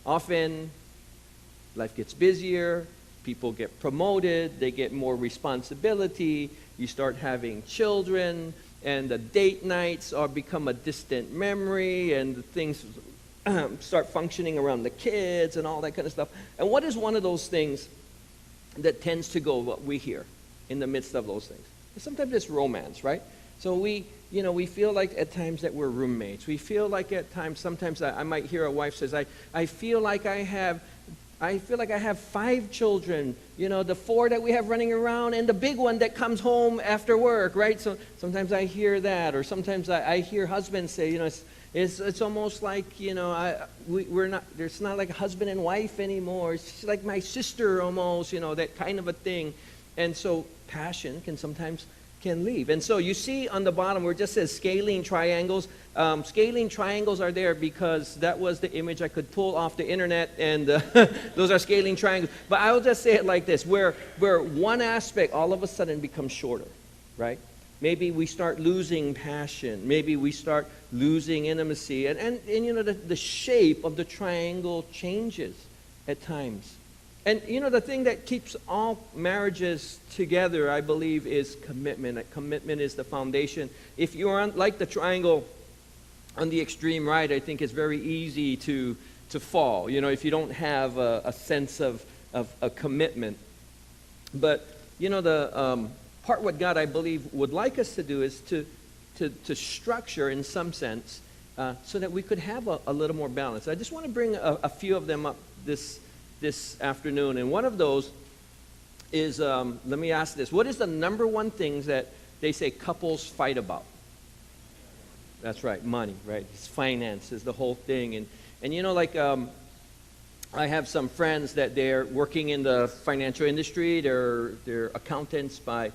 Often life gets busier, people get promoted, they get more responsibility, you start having children, and the date nights become a distant memory, and the things start functioning around the kids and all that kind of stuff. And what is one of those things that tends to go, what we hear in the midst of those things? Sometimes it's romance, right? So we feel like at times that we're roommates. We feel like at times, sometimes I might hear a wife says, I feel like I have 5 children, the 4 that we have running around and the big one that comes home after work, right? So sometimes I hear that, or sometimes I hear husbands say, it's almost like, we're not, there's not like a husband and wife anymore. It's just like my sister almost, that kind of a thing. And so passion can leave. And so you see on the bottom where it just says scalene triangles. Scalene triangles are there because that was the image I could pull off the internet, and those are scalene triangles. But I will just say it like this, where one aspect all of a sudden becomes shorter, right? Maybe we start losing passion. Maybe we start losing intimacy. And the shape of the triangle changes at times. And the thing that keeps all marriages together, I believe, is commitment. Commitment is the foundation. If you're on, like the triangle on the extreme right, I think it's very easy to fall, if you don't have a sense of a commitment. But, the part what God, I believe, would like us to do is to structure, in some sense, so that we could have a little more balance. I just want to bring a few of them up this afternoon, and one of those is, let me ask this. What is the number one things that they say couples fight about? That's right, money, right? It's finances, the whole thing. And I have some friends that they're working in the financial industry. They're accountants by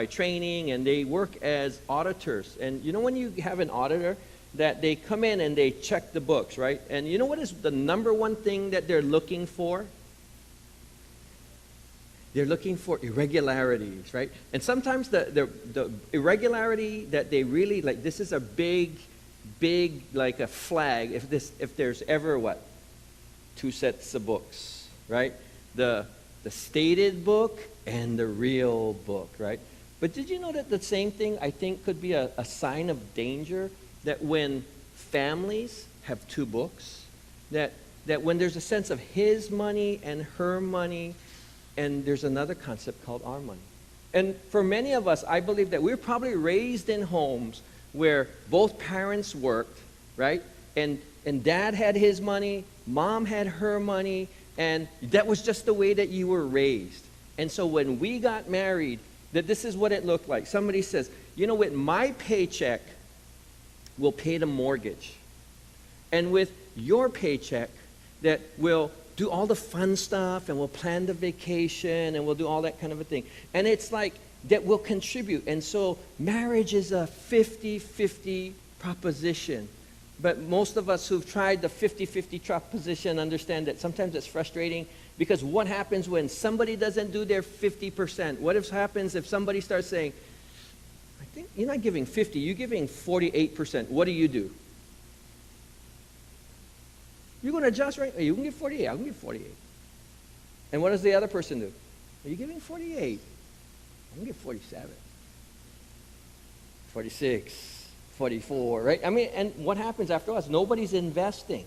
training, and they work as auditors. And when you have an auditor, that they come in and they check the books, right? And you know what is the number one thing that they're looking for? They're looking for irregularities, right? And sometimes the irregularity that they really, like, this is a big, like a flag, if there's ever what? 2 sets of books, right? The stated book and the real book, right? But did you know that the same thing, I think, could be a sign of danger? That when families have 2 books, that when there's a sense of his money and her money, and there's another concept called our money. And for many of us, I believe that we're probably raised in homes where both parents worked, right? And dad had his money, mom had her money, and that was just the way that you were raised. And so when we got married, that this is what it looked like. Somebody says, with my paycheck, will pay the mortgage. And with your paycheck, that will do all the fun stuff, and we'll plan the vacation, and we'll do all that kind of a thing. And it's like that will contribute. And so marriage is a 50-50 proposition. But most of us who've tried the 50-50 proposition understand that sometimes it's frustrating, because what happens when somebody doesn't do their 50%? What happens if somebody starts saying, I think you're not giving 50, you're giving 48%. What do? You're going to adjust, right? You can give 48, I can give 48. And what does the other person do? Are you giving 48? I can give 47. 46, 44, right? I mean, and what happens after us? Nobody's investing.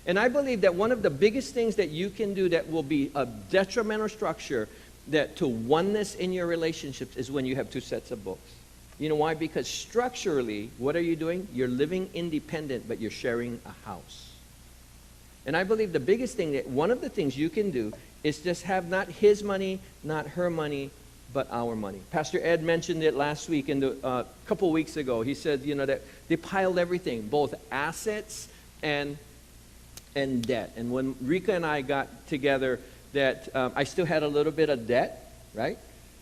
And I believe that one of the biggest things that you can do that will be a detrimental structure to oneness in your relationships is when you have 2 sets of books. You know why? Because structurally, what are you doing? You're living independent, but you're sharing a house. And I believe the biggest thing, that one of the things you can do is just have not his money, not her money, but our money. Pastor Ed mentioned it last week, a couple weeks ago. He said, that they piled everything, both assets and debt. And when Rika and I got together, that I still had a little bit of debt, right?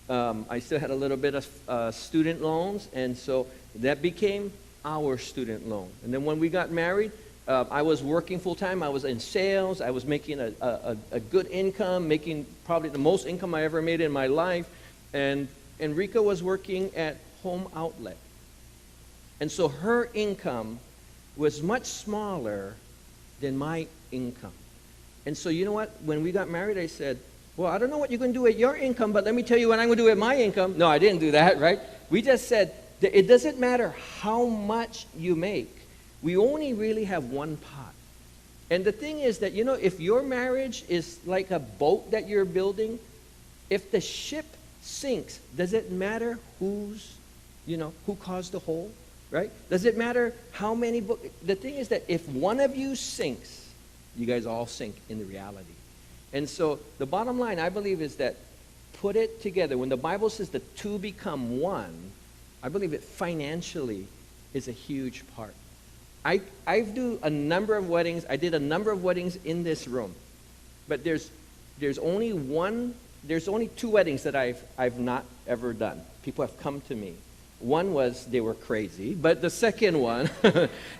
I still had a little bit of student loans, and so that became our student loan. And then when we got married, I was working full-time. I was in sales. I was making a good income, making probably the most income I ever made in my life. And Rika was working at Home Outlet. And so her income was much smaller than my income. And so you know what? When we got married, I said, well, I don't know what you're going to do with your income, but let me tell you what I'm going to do with my income. No, I didn't do that, right? We just said, that it doesn't matter how much you make. We only really have one pot. And the thing is that, you know, if your marriage is like a boat that you're building, if the ship sinks, does it matter who caused the hole, right? Does it matter how many the thing is that if one of you sinks, you guys all sink in the reality. And so the bottom line, I believe, is that put it together. When the Bible says the two become one, I believe it financially is a huge part. I do a number of weddings. I did a number of weddings in this room. But there's only two weddings that I've not ever done. People have come to me. One was they were crazy, but the second one,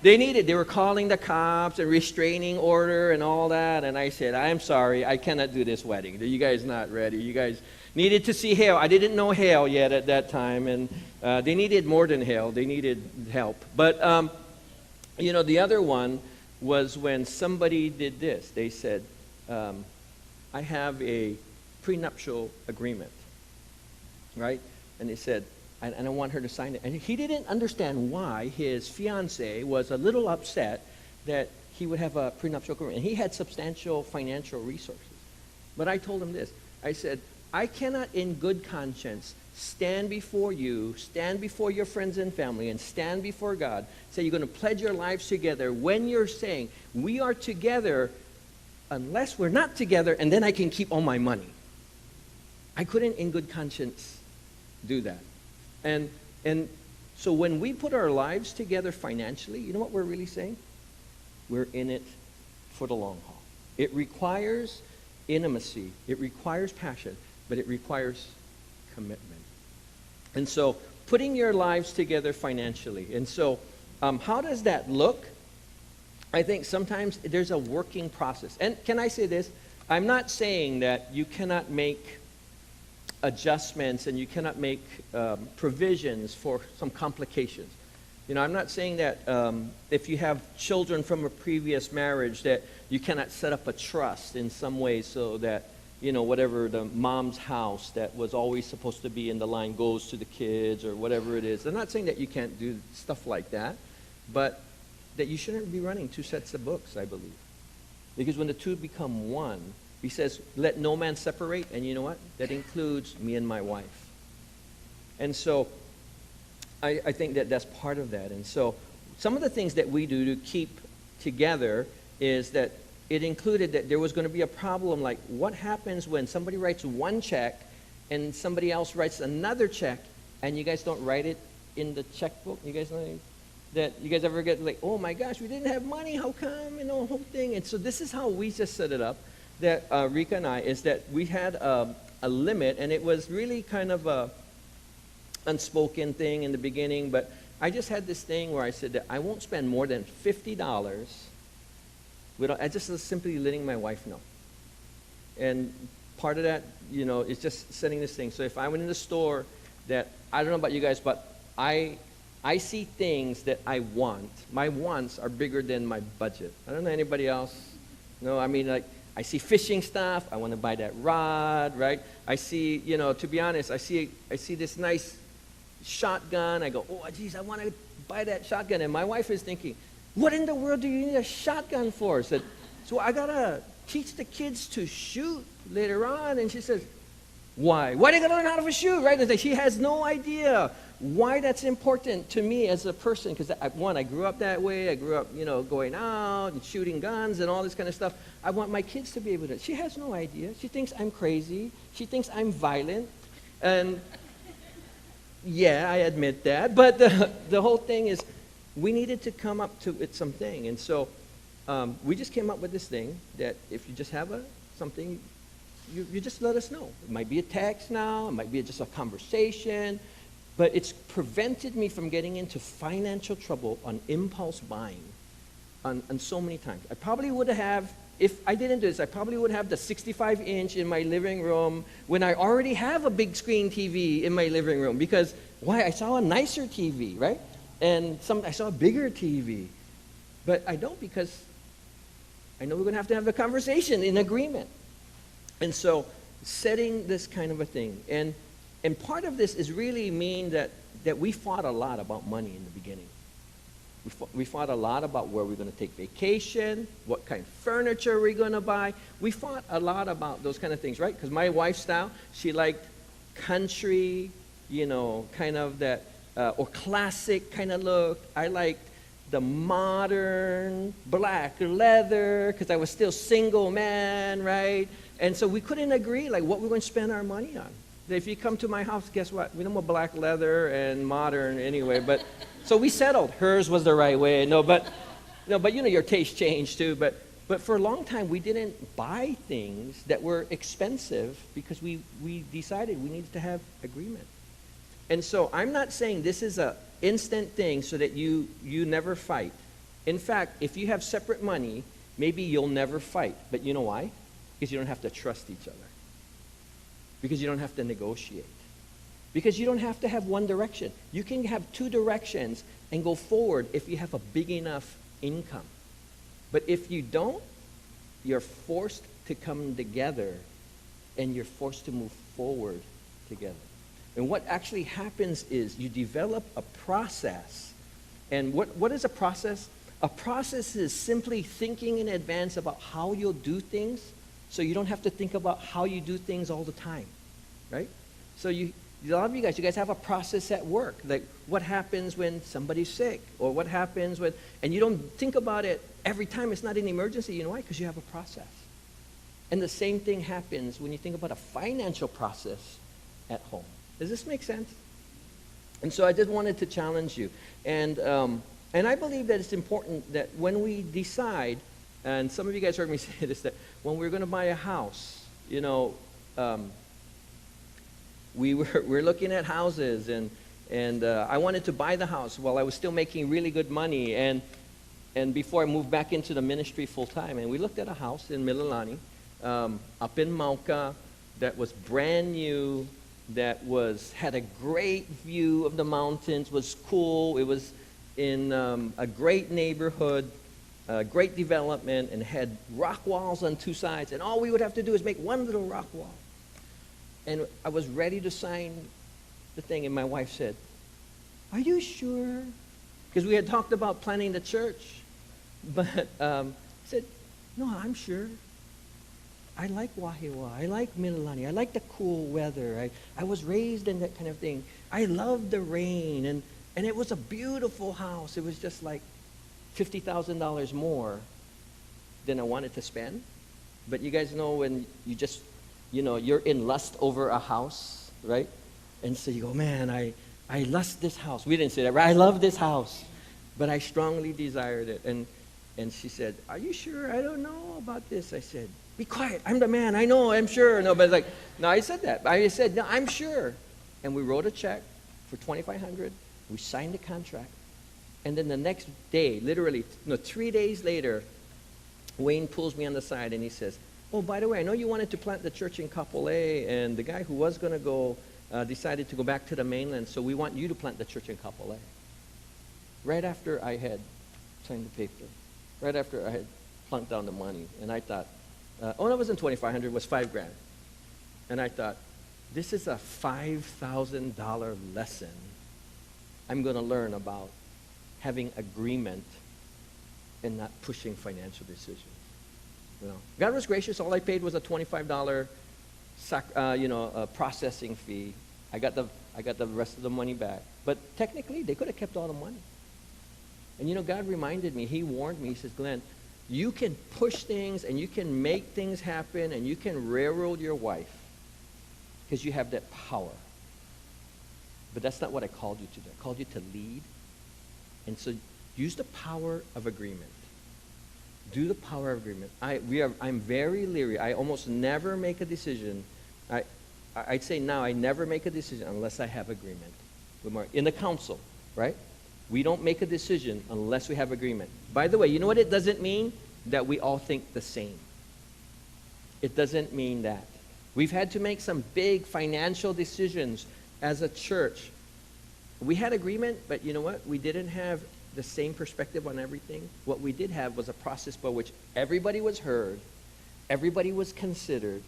they were calling the cops and restraining order and all that, and I said, I'm sorry, I cannot do this wedding. You guys not ready. You guys needed to see Hale. I didn't know Hale yet at that time, and they needed more than Hale. They needed help. But, the other one was when somebody did this. They said, I have a prenuptial agreement, right? And they said, and I want her to sign it. And he didn't understand why his fiancée was a little upset that he would have a prenuptial agreement. And he had substantial financial resources. But I told him this. I said, I cannot in good conscience stand before you, stand before your friends and family, and stand before God, say you're going to pledge your lives together when you're saying, we are together unless we're not together, and then I can keep all my money. I couldn't in good conscience do that. And so when we put our lives together financially, you know what we're really saying? We're in it for the long haul. It requires intimacy. It requires passion, but it requires commitment. And so putting your lives together financially. And so how does that look? I think sometimes there's a working process. And can I say this? I'm not saying that you cannot make adjustments and you cannot make provisions for some complications. I'm not saying that if you have children from a previous marriage that you cannot set up a trust in some way so that, whatever the mom's house that was always supposed to be in the line goes to the kids or whatever it is. I'm not saying that you can't do stuff like that, but that you shouldn't be running two sets of books, I believe. Because when the two become one, he says, let no man separate, and you know what? That includes me and my wife. And so I think that that's part of that. And so some of the things that we do to keep together is that it included that there was going to be a problem like what happens when somebody writes one check and somebody else writes another check and you guys don't write it in the checkbook? You guys know that you guys ever get like, oh my gosh, we didn't have money, how come? The whole thing. And so this is how we just set it up. That Rika and I, is that we had a limit, and it was really kind of a unspoken thing in the beginning, but I just had this thing where I said that I won't spend more than $50 without, I just simply letting my wife know. And part of that, is just setting this thing. So if I went in the store that, I don't know about you guys, but I see things that I want. My wants are bigger than my budget. I don't know anybody else. No, I mean, like, I see fishing stuff. I want to buy that rod, right? I see, to be honest, I see this nice shotgun. I go, oh, geez, I want to buy that shotgun. And my wife is thinking, what in the world do you need a shotgun for? I said, so I got to teach the kids to shoot later on. And she says, why? Why do you got to learn how to shoot, right? And she has no idea why that's important to me as a person. Because, I grew up that way. I grew up, going out and shooting guns and all this kind of stuff. I want my kids to be able to. She has no idea. She thinks I'm crazy. She thinks I'm violent. And, yeah, I admit that. But the whole thing is we needed to come up with something. And so we just came up with this thing that if you just have something, you just let us know. It might be a text now. It might be just a conversation. But it's prevented me from getting into financial trouble on impulse buying on so many times. I probably would have, if I didn't do this, I probably would have the 65-inch in my living room when I already have a big screen TV in my living room. Because, why? I saw a nicer TV, right? And I saw a bigger TV. But I don't, because I know we're going to have a conversation in agreement. And so setting this kind of a thing. And part of this is really mean that we fought a lot about money in the beginning. We fought a lot about where we're going to take vacation, what kind of furniture we're going to buy. We fought a lot about those kind of things, right? Because my wife's style, she liked country, kind of that, or classic kind of look. I liked the modern black leather, because I was still single man, right? And so we couldn't agree, like, what we're going to spend our money on. If you come to my house, guess what? We don't want black leather and modern anyway, but... So we settled. Hers was the right way. But your taste changed too. But for a long time, we didn't buy things that were expensive because we decided we needed to have agreement. And so I'm not saying this is a instant thing so that you never fight. In fact, if you have separate money, maybe you'll never fight. But you know why? Because you don't have to trust each other. Because you don't have to negotiate. Because you don't have to have one direction. You can have two directions and go forward if you have a big enough income. But if you don't, you're forced to come together and you're forced to move forward together. And what actually happens is you develop a process. And what is a process? A process is simply thinking in advance about how you'll do things so you don't have to think about how you do things all the time, right? So a lot of you guys have a process at work, like what happens when somebody's sick, or what happens when, and you don't think about it every time it's not an emergency. You know why? Because you have a process. And the same thing happens when you think about a financial process at home. Does this make sense? And so I just wanted to challenge you. And I believe that it's important that when we decide, and some of you guys heard me say this, that when we're going to buy a house, we're looking at houses, and I wanted to buy the house while I was still making really good money, and before I moved back into the ministry full time. And we looked at a house in Mililani, up in Mauka, that was brand new, that had a great view of the mountains, was cool. It was in a great neighborhood, great development, and had rock walls on two sides. And all we would have to do is make one little rock wall. And I was ready to sign the thing, and my wife said, "Are you sure?" Because we had talked about planning the church. But I said, "No, I'm sure. I like Wahiwa. I like Mililani. I like the cool weather. I was raised in that kind of thing. I love the rain. And it was a beautiful house. It was just like $50,000 more than I wanted to spend. But you guys know when you just, you're in lust over a house, right? And so you go, man, I lust this house. We didn't say that, right? I love this house. But I strongly desired it. And she said, "Are you sure? I don't know about this." I said, "Be quiet. I'm the man. I know. I'm sure." No, but it's like, no, I said that. I said, "No, I'm sure." And we wrote a check for $2,500. We signed the contract. And then the next day, literally, 3 days later, Wayne pulls me on the side and he says, "Oh, by the way, I know you wanted to plant the church in Kapolei, and the guy who was going to go decided to go back to the mainland, so we want you to plant the church in Kapolei." Right after I had signed the paper, right after I had plunked down the money, and I thought, it wasn't $2,500, it was $5,000. And I thought, this is a $5,000 lesson I'm going to learn about having agreement and not pushing financial decisions. God was gracious. All I paid was a $25 processing fee. I got the rest of the money back. But technically, they could have kept all the money. And God reminded me, he warned me, he says, "Glenn, you can push things and you can make things happen and you can railroad your wife because you have that power. But that's not what I called you to do. I called you to lead. And so use the power of agreement. Do the power of agreement." I'm very leery. I almost never make a decision. I'd say now I never make a decision unless I have agreement. In the council, right? We don't make a decision unless we have agreement. By the way, you know what it doesn't mean? That we all think the same. It doesn't mean that. We've had to make some big financial decisions as a church We had agreement, but you know what? We didn't have the same perspective on everything. What we did have was a process by which everybody was heard, everybody was considered,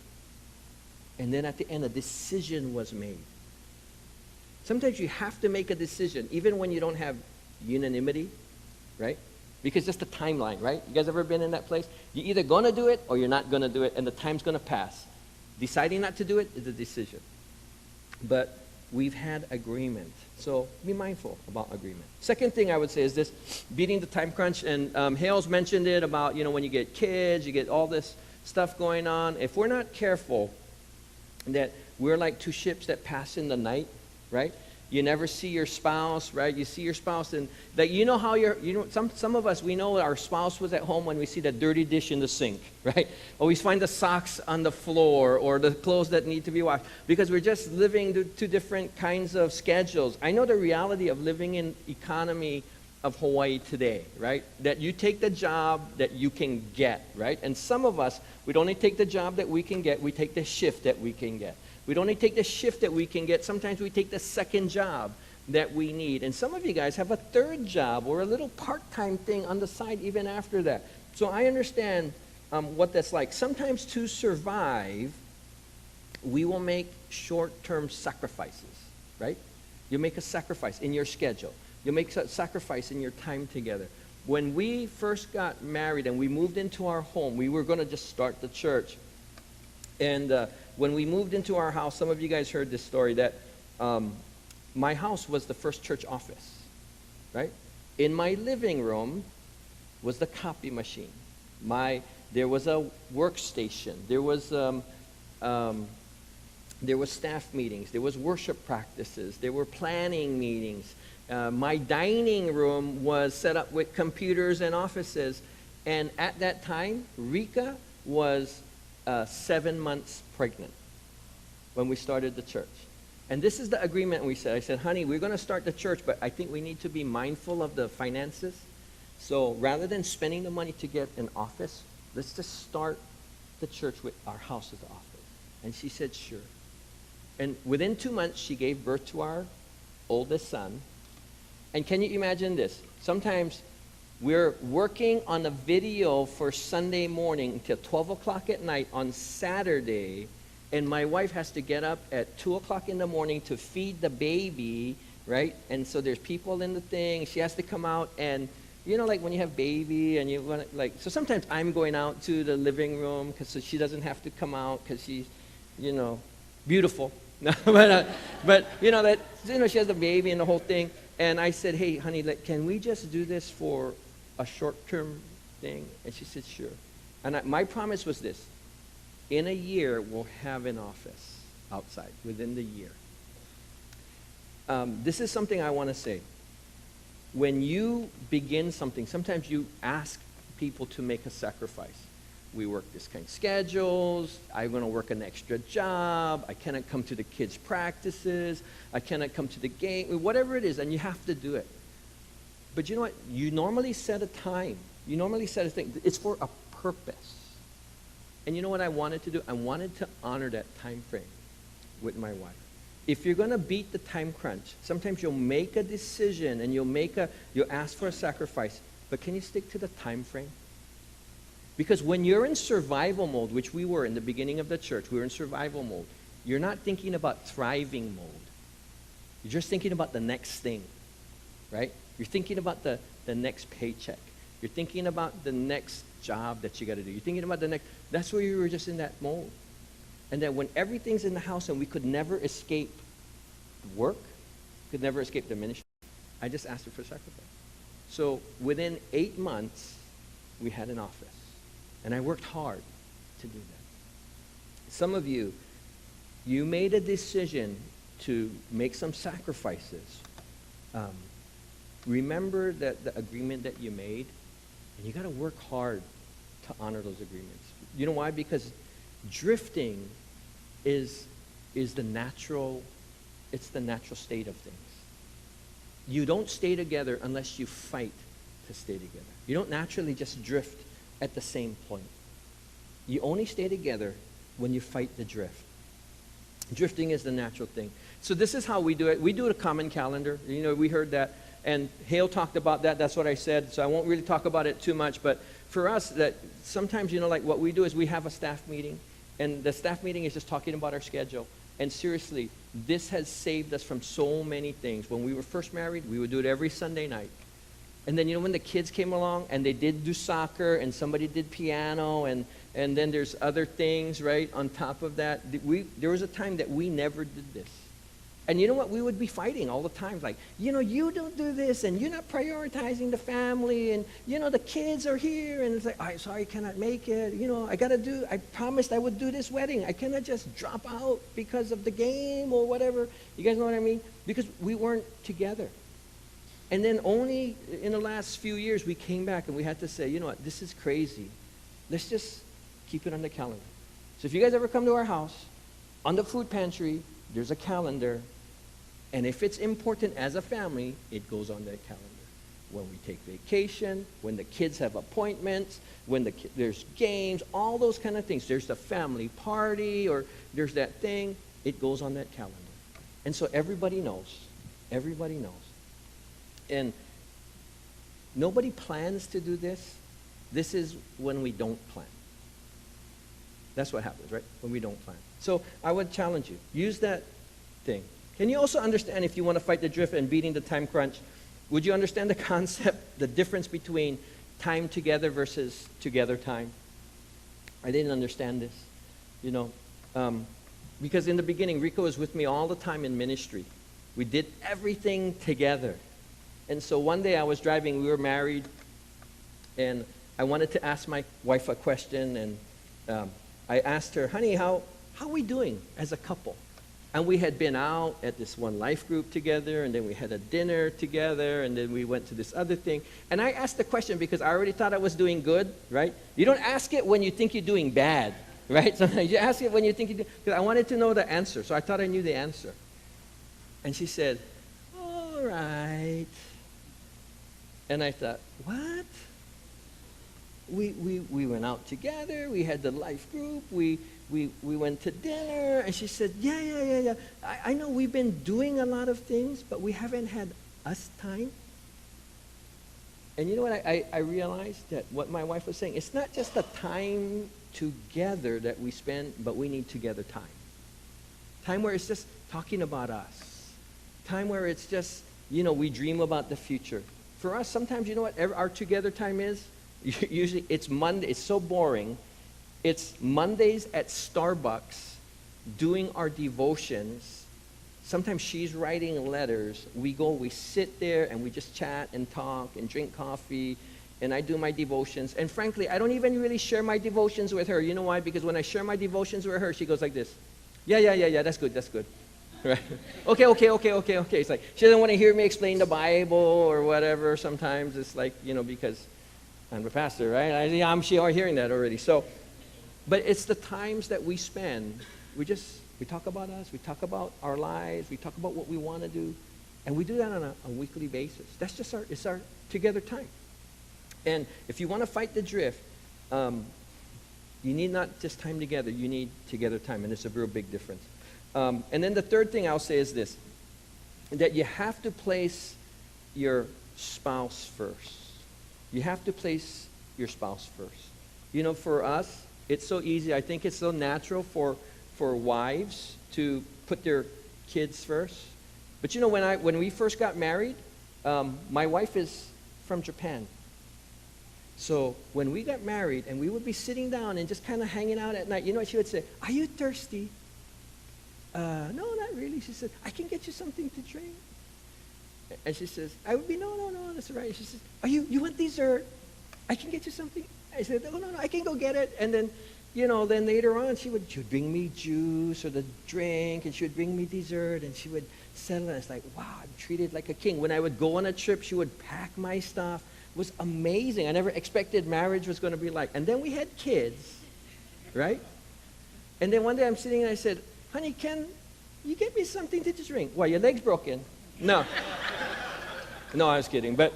and then at the end, a decision was made. Sometimes you have to make a decision, even when you don't have unanimity, right? Because just the timeline, right? You guys ever been in that place? You're either going to do it or you're not going to do it, and the time's going to pass. Deciding not to do it is a decision. But we've had agreement. So be mindful about agreement. Second thing I would say is this, beating the time crunch. And Hale's mentioned it about, when you get kids, you get all this stuff going on. If we're not careful, that we're like two ships that pass in the night, right? You never see your spouse, right? You see your spouse, and that how some of us, we know our spouse was at home when we see the dirty dish in the sink, right? Or we find the socks on the floor or the clothes that need to be washed because we're just living two different kinds of schedules. I know the reality of living in economy of Hawaii today, right? That you take the job that you can get, right? And some of us, we don't only take the job that we can get, we take the shift that we can get. We don't only take the shift that we can get, sometimes we take the second job that we need. And some of you guys have a third job or a little part-time thing on the side even after that. So I understand what that's like. Sometimes to survive, we will make short-term sacrifices, right? You make a sacrifice in your schedule. You make a sacrifice in your time together. When we first got married and we moved into our home, we were going to just start the church. And when we moved into our house, some of you guys heard this story, that my house was the first church office, right? In my living room was the copy machine. There was a workstation. There was staff meetings. There was worship practices. There were planning meetings. My dining room was set up with computers and offices. And at that time, Rika was 7 months pregnant when we started the church. And this is the agreement we said. I said, honey, we're going to start the church, but I think we need to be mindful of the finances. So rather than spending the money to get an office, let's just start the church with our house as the office. And she said, sure. And within 2 months, she gave birth to our oldest son. And can you imagine this? Sometimes we're working on a video for Sunday morning until 12 o'clock at night on Saturday, and my wife has to get up at 2 o'clock in the morning to feed the baby, right? And so there's people in the thing. She has to come out, and like when you have baby and you want to, so sometimes I'm going out to the living room so she doesn't have to come out because she's, beautiful. but she has the baby and the whole thing. And I said, hey, honey, can we just do this for a short-term thing? And she said, sure. And my promise was this. In a year, we'll have an office outside, within the year. This is something I want to say. When you begin something, sometimes you ask people to make a sacrifice. We work this kind of schedules. I'm going to work an extra job. I cannot come to the kids' practices. I cannot come to the game. Whatever it is, and you have to do it. But you know what? You normally set a time. You normally set a thing. It's for a purpose. And you know what I wanted to do? I wanted to honor that time frame with my wife. If you're going to beat the time crunch, sometimes you'll make a decision and you'll ask for a sacrifice. But can you stick to the time frame? Because when you're in survival mode, which we were in the beginning of the church, we were in survival mode. You're not thinking about thriving mode. You're just thinking about the next thing, right? You're thinking about the next paycheck. You're thinking about the next job that you got to do. You're thinking about the next. That's where you were just in that mode. And then when everything's in the house and we could never escape work, could never escape the ministry, I just asked her for sacrifice. So within 8 months, we had an office. And I worked hard to do that. Some of you made a decision to make some sacrifices. Remember that the agreement that you made, and you got to work hard to honor those agreements. You know why? Because drifting is the natural state of things. You don't stay together unless you fight to stay together. You don't naturally just drift at the same point. You only stay together when you fight the drift. Drifting is the natural thing. So this is how we do it. We do a common calendar. You know, we heard that. And Hale talked about that. That's what I said. So I won't really talk about it too much. But for us, that sometimes, you know, like what we do is we have a staff meeting. And the staff meeting is just talking about our schedule. And seriously, this has saved us from so many things. When we were first married, we would do it every Sunday night. And then, you know, when the kids came along and they did do soccer and somebody did piano and then there's other things, right, on top of that. There was a time that we never did this. And you know what? We would be fighting all the time. Like, you know, you don't do this and you're not prioritizing the family and, you know, the kids are here. And it's like, I'm sorry, I cannot make it. You know, I promised I would do this wedding. I cannot just drop out because of the game or whatever. You guys know what I mean? Because we weren't together. And then only in the last few years, we came back and we had to say, you know what, this is crazy. Let's just keep it on the calendar. So if you guys ever come to our house, on the food pantry, there's a calendar. And if it's important as a family, it goes on that calendar. When we take vacation, when the kids have appointments, when there's games, all those kind of things. There's the family party or there's that thing. It goes on that calendar. And so everybody knows. Everybody knows. And nobody plans to do this. This is when we don't plan. That's what happens, right? When we don't plan. So I would challenge you. Use that thing. Can you also understand, if you want to fight the drift and beating the time crunch, would you understand the concept, the difference between time together versus together time? I didn't understand this, you know, because in the beginning, Rico was with me all the time in ministry. We did everything together. And so one day I was driving, we were married, and I wanted to ask my wife a question, and I asked her, honey, how are we doing as a couple? And we had been out at this one life group together, and then we had a dinner together, and then we went to this other thing. And I asked the question because I already thought I was doing good, right? You don't ask it when you think you're doing bad, right? Sometimes you ask it when you think you're doing, because I wanted to know the answer, so I thought I knew the answer. And she said, all right. And I thought, what? We went out together, we had the life group, we went to dinner, and she said, yeah. I know we've been doing a lot of things, but we haven't had us time. And you know what I realized? That what my wife was saying, it's not just the time together that we spend, but we need together time. Time where it's just talking about us. Time where it's just, you know, we dream about the future. For us, sometimes, you know what our together time is? Usually it's Monday. It's so boring. It's Mondays at Starbucks doing our devotions. Sometimes she's writing letters. We sit there and we just chat and talk and drink coffee, and I do my devotions. And frankly, I don't even really share my devotions with her. You know why? Because when I share my devotions with her, she goes like this. Yeah, that's good. Right? Okay. It's like she doesn't want to hear me explain the Bible or whatever. Sometimes it's like, you know, because I'm a pastor, right? I'm hearing that already. So, but it's the times that we spend. We talk about us. We talk about our lives. We talk about what we want to do, and we do that on a weekly basis. That's just our together time. And if you want to fight the drift, you need not just time together. You need together time, and it's a real big difference. And then the third thing I'll say is this, that you have to place your spouse first. You have to place your spouse first. You know, for us, it's so easy. I think it's so natural for wives to put their kids first. But you know, when we first got married, my wife is from Japan. So when we got married and we would be sitting down and just kind of hanging out at night, you know what she would say? Are you thirsty? No, not really. She said, I can get you something to drink. And she says, I would be, no, that's all right. She says, you want dessert? I can get you something. I said, no, I can go get it. And then, you know, then later on, she would bring me juice or the drink, and she would bring me dessert, and she would settle it. It's like, wow, I'm treated like a king. When I would go on a trip, she would pack my stuff. It was amazing. I never expected marriage was going to be like. And then we had kids, right? And then one day I'm sitting and I said, honey, can you get me something to drink? Why, your leg's broken? No. No, I was kidding, but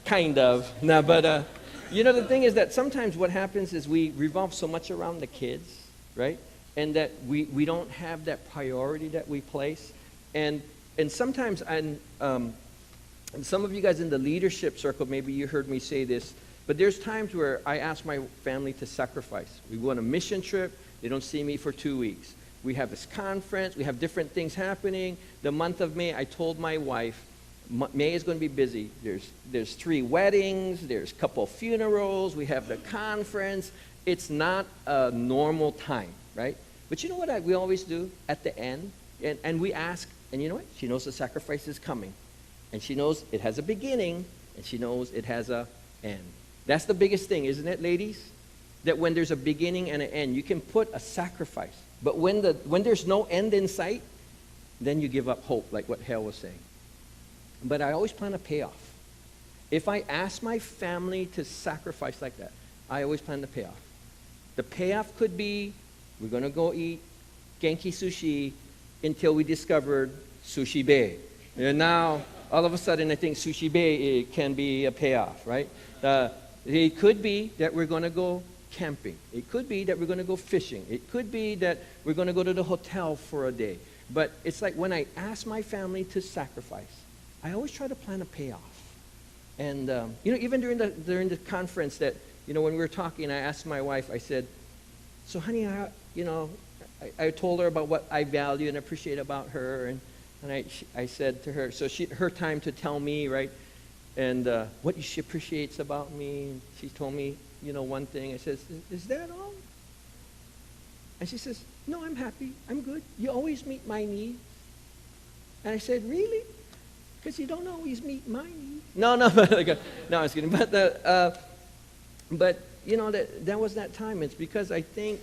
kind of. No, but you know, the thing is that sometimes what happens is we revolve so much around the kids, right? and that we don't have that priority that we place. And sometimes, and some of you guys in the leadership circle, maybe you heard me say this, but there's times where I ask my family to sacrifice. We go on a mission trip, they don't see me for 2 weeks. We have this conference, we have different things happening. The month of May, I told my wife, May is going to be busy. There's 3 weddings, there's a couple of funerals, we have the conference. It's not a normal time, right? But you know what we always do at the end? And we ask, and you know what? She knows the sacrifice is coming. And she knows it has a beginning, and she knows it has an end. That's the biggest thing, isn't it, ladies? That when there's a beginning and an end, you can put a sacrifice. But when there's no end in sight, then you give up hope, like what Hale was saying. But I always plan a payoff. If I ask my family to sacrifice like that, I always plan the payoff. The payoff could be, we're going to go eat Genki sushi until we discovered Sushi Bay. And now, all of a sudden, I think Sushi Bay can be a payoff, right? It could be that we're going to go camping. It could be that we're going to go fishing. It could be that we're going to go to the hotel for a day. But it's like when I ask my family to sacrifice, I always try to plan a payoff. And, even during the conference that, when we were talking, I asked my wife, I said, so honey, I told her about what I value and appreciate about her. And I said to her, so her time to tell me, right, and what she appreciates about me. She told me, one thing. I says, is that all? And she says, no, I'm happy. I'm good. You always meet my needs. And I said, really? Because you don't always meet my needs. No, no, no, I was kidding. But that was that time. It's because I think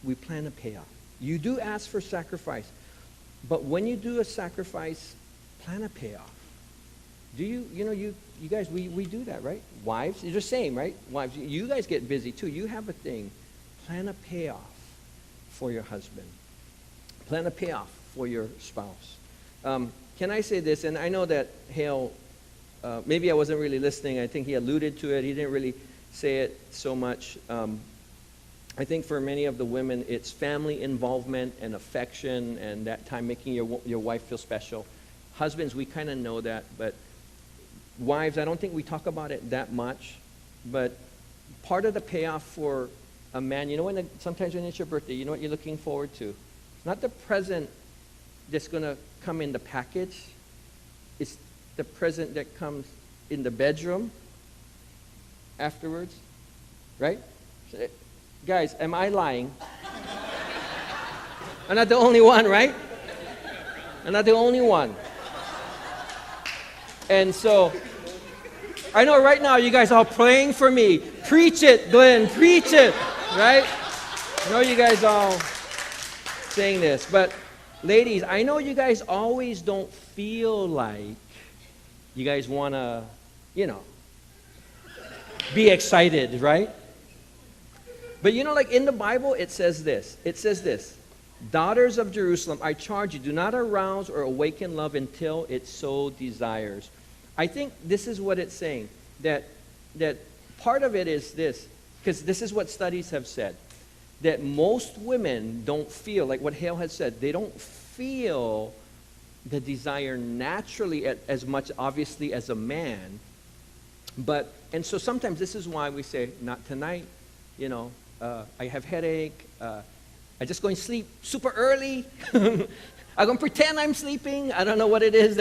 we plan a payoff. You do ask for sacrifice, but when you do a sacrifice, plan a payoff. Do you guys, we do that, right? Wives, it's the same, right? Wives, you guys get busy too. You have a thing. Plan a payoff for your husband. Plan a payoff for your spouse. Can I say this? And I know that Hale, maybe I wasn't really listening. I think he alluded to it. He didn't really say it so much. I think for many of the women, it's family involvement and affection and that time making your wife feel special. Husbands, we kind of know that, but wives, I don't think we talk about it that much. But part of the payoff for a man, sometimes when it's your birthday, you know what you're looking forward to? It's not the present that's going to come in the package. It's the present that comes in the bedroom afterwards, right? Guys, am I lying? I'm not the only one, right? I'm not the only one. And so, I know right now you guys are all praying for me. Preach it, Glenn, preach it, right? I know you guys all saying this, but ladies, I know you guys always don't feel like you guys want to, be excited, right? But like in the Bible, it says this. It says this. Daughters of Jerusalem, I charge you, do not arouse or awaken love until it so desires. I think this is what it's saying. That part of it is this, because this is what studies have said. That most women don't feel, like what Hale has said, they don't feel the desire naturally as much, obviously, as a man. And so sometimes this is why we say, not tonight, I have headache, I just going to sleep super early. I'm going to pretend I'm sleeping. I don't know what it is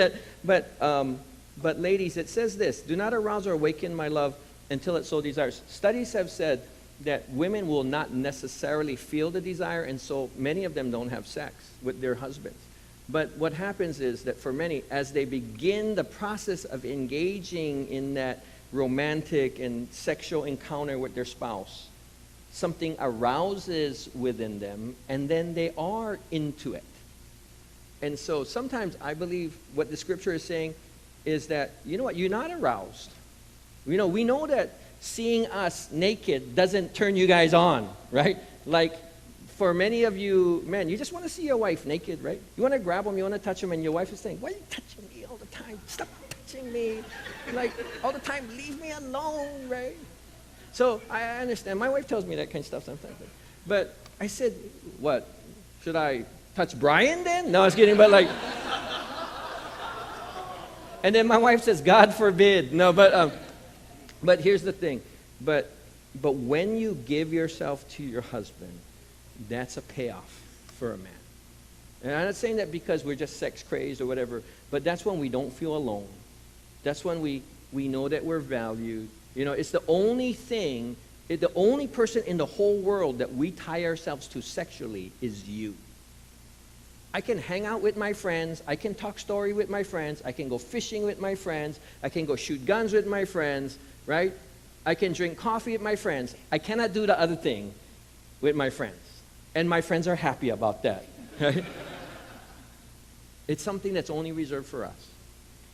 but ladies, it says this, do not arouse or awaken my love until it so desires. Studies have said that women will not necessarily feel the desire, and so many of them don't have sex with their husbands. But what happens is that for many, as they begin the process of engaging in that romantic and sexual encounter with their spouse, something arouses within them, and then they are into it. And so sometimes I believe what the scripture is saying is that, you're not aroused. We know that seeing us naked doesn't turn you guys on, right? Like, for many of you, men, you just want to see your wife naked, right? You want to grab them, you want to touch them, and your wife is saying, why are you touching me all the time? Stop touching me. Like, all the time, leave me alone, right? So I understand. My wife tells me that kind of stuff sometimes. But I said, what? Should I touch Brian then? No, I was kidding, but like... And then my wife says, God forbid. No, but here's the thing. But when you give yourself to your husband, that's a payoff for a man. And I'm not saying that because we're just sex crazed or whatever, but that's when we don't feel alone. That's when we know that we're valued. You know, it's the only thing, the only person in the whole world that we tie ourselves to sexually is you. I can hang out with my friends. I can talk story with my friends. I can go fishing with my friends. I can go shoot guns with my friends, right? I can drink coffee with my friends. I cannot do the other thing with my friends. And my friends are happy about that. Right? It's something that's only reserved for us.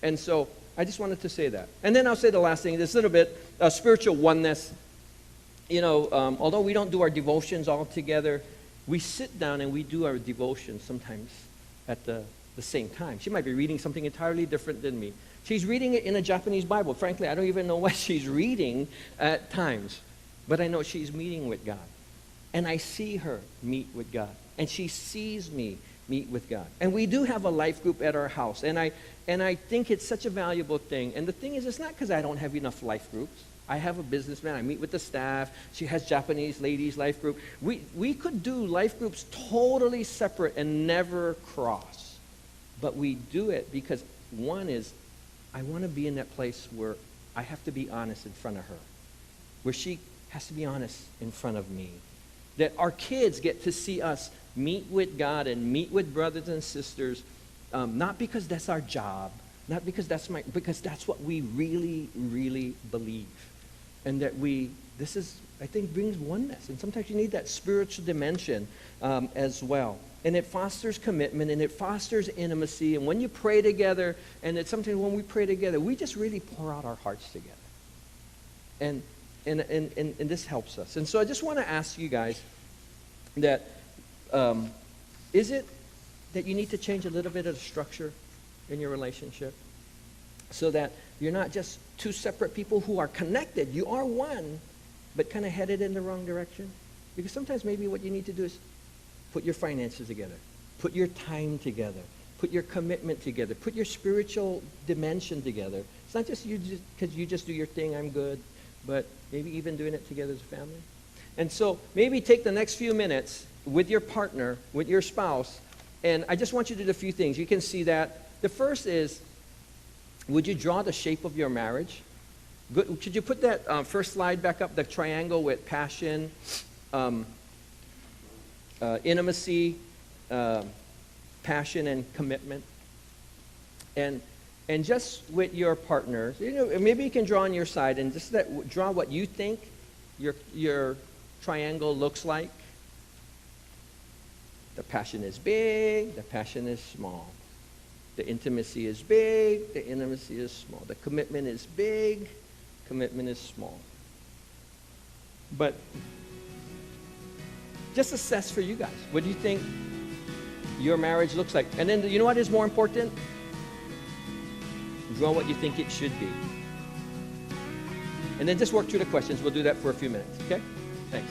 And so I just wanted to say that. And then I'll say the last thing, this little bit, spiritual oneness. You know, although we don't do our devotions all together, we sit down and we do our devotions sometimes at the same time. She might be reading something entirely different than me. She's reading it in a Japanese Bible. Frankly, I don't even know what she's reading at times. But I know she's meeting with God. And I see her meet with God. And she sees me meet with God. And we do have a life group at our house. And I think it's such a valuable thing. And the thing is, it's not because I don't have enough life groups. I have a businessman. I meet with the staff. She has Japanese ladies life group. We could do life groups totally separate and never cross. But we do it because one is, I want to be in that place where I have to be honest in front of her. Where she has to be honest in front of me. That our kids get to see us meet with God and meet with brothers and sisters, not because that's our job, not because because that's what we really, really believe. And that this is, I think, brings oneness. And sometimes you need that spiritual dimension as well. And it fosters commitment, and it fosters intimacy. And when you pray together, and sometimes when we pray together, we just really pour out our hearts together. And this helps us. And so I just want to ask you guys that, is it that you need to change a little bit of the structure in your relationship so that you're not just two separate people who are connected? You are one, but kind of headed in the wrong direction. Because sometimes maybe what you need to do is put your finances together, put your time together, put your commitment together, put your spiritual dimension together. It's not just because you just do your thing, I'm good, but maybe even doing it together as a family. And so maybe take the next few minutes with your partner, with your spouse, and I just want you to do a few things. You can see that. The first is, would you draw the shape of your marriage? Good. Could you put that first slide back up, the triangle with passion, intimacy, passion, and commitment? And just with your partner, maybe you can draw on your side and just draw what you think your triangle looks like. The passion is big, the passion is small. The intimacy is big, the intimacy is small. The commitment is big, commitment is small. But just assess for you guys. What do you think your marriage looks like? And then you know what is more important? Draw what you think it should be. And then just work through the questions. We'll do that for a few minutes, okay? Thanks.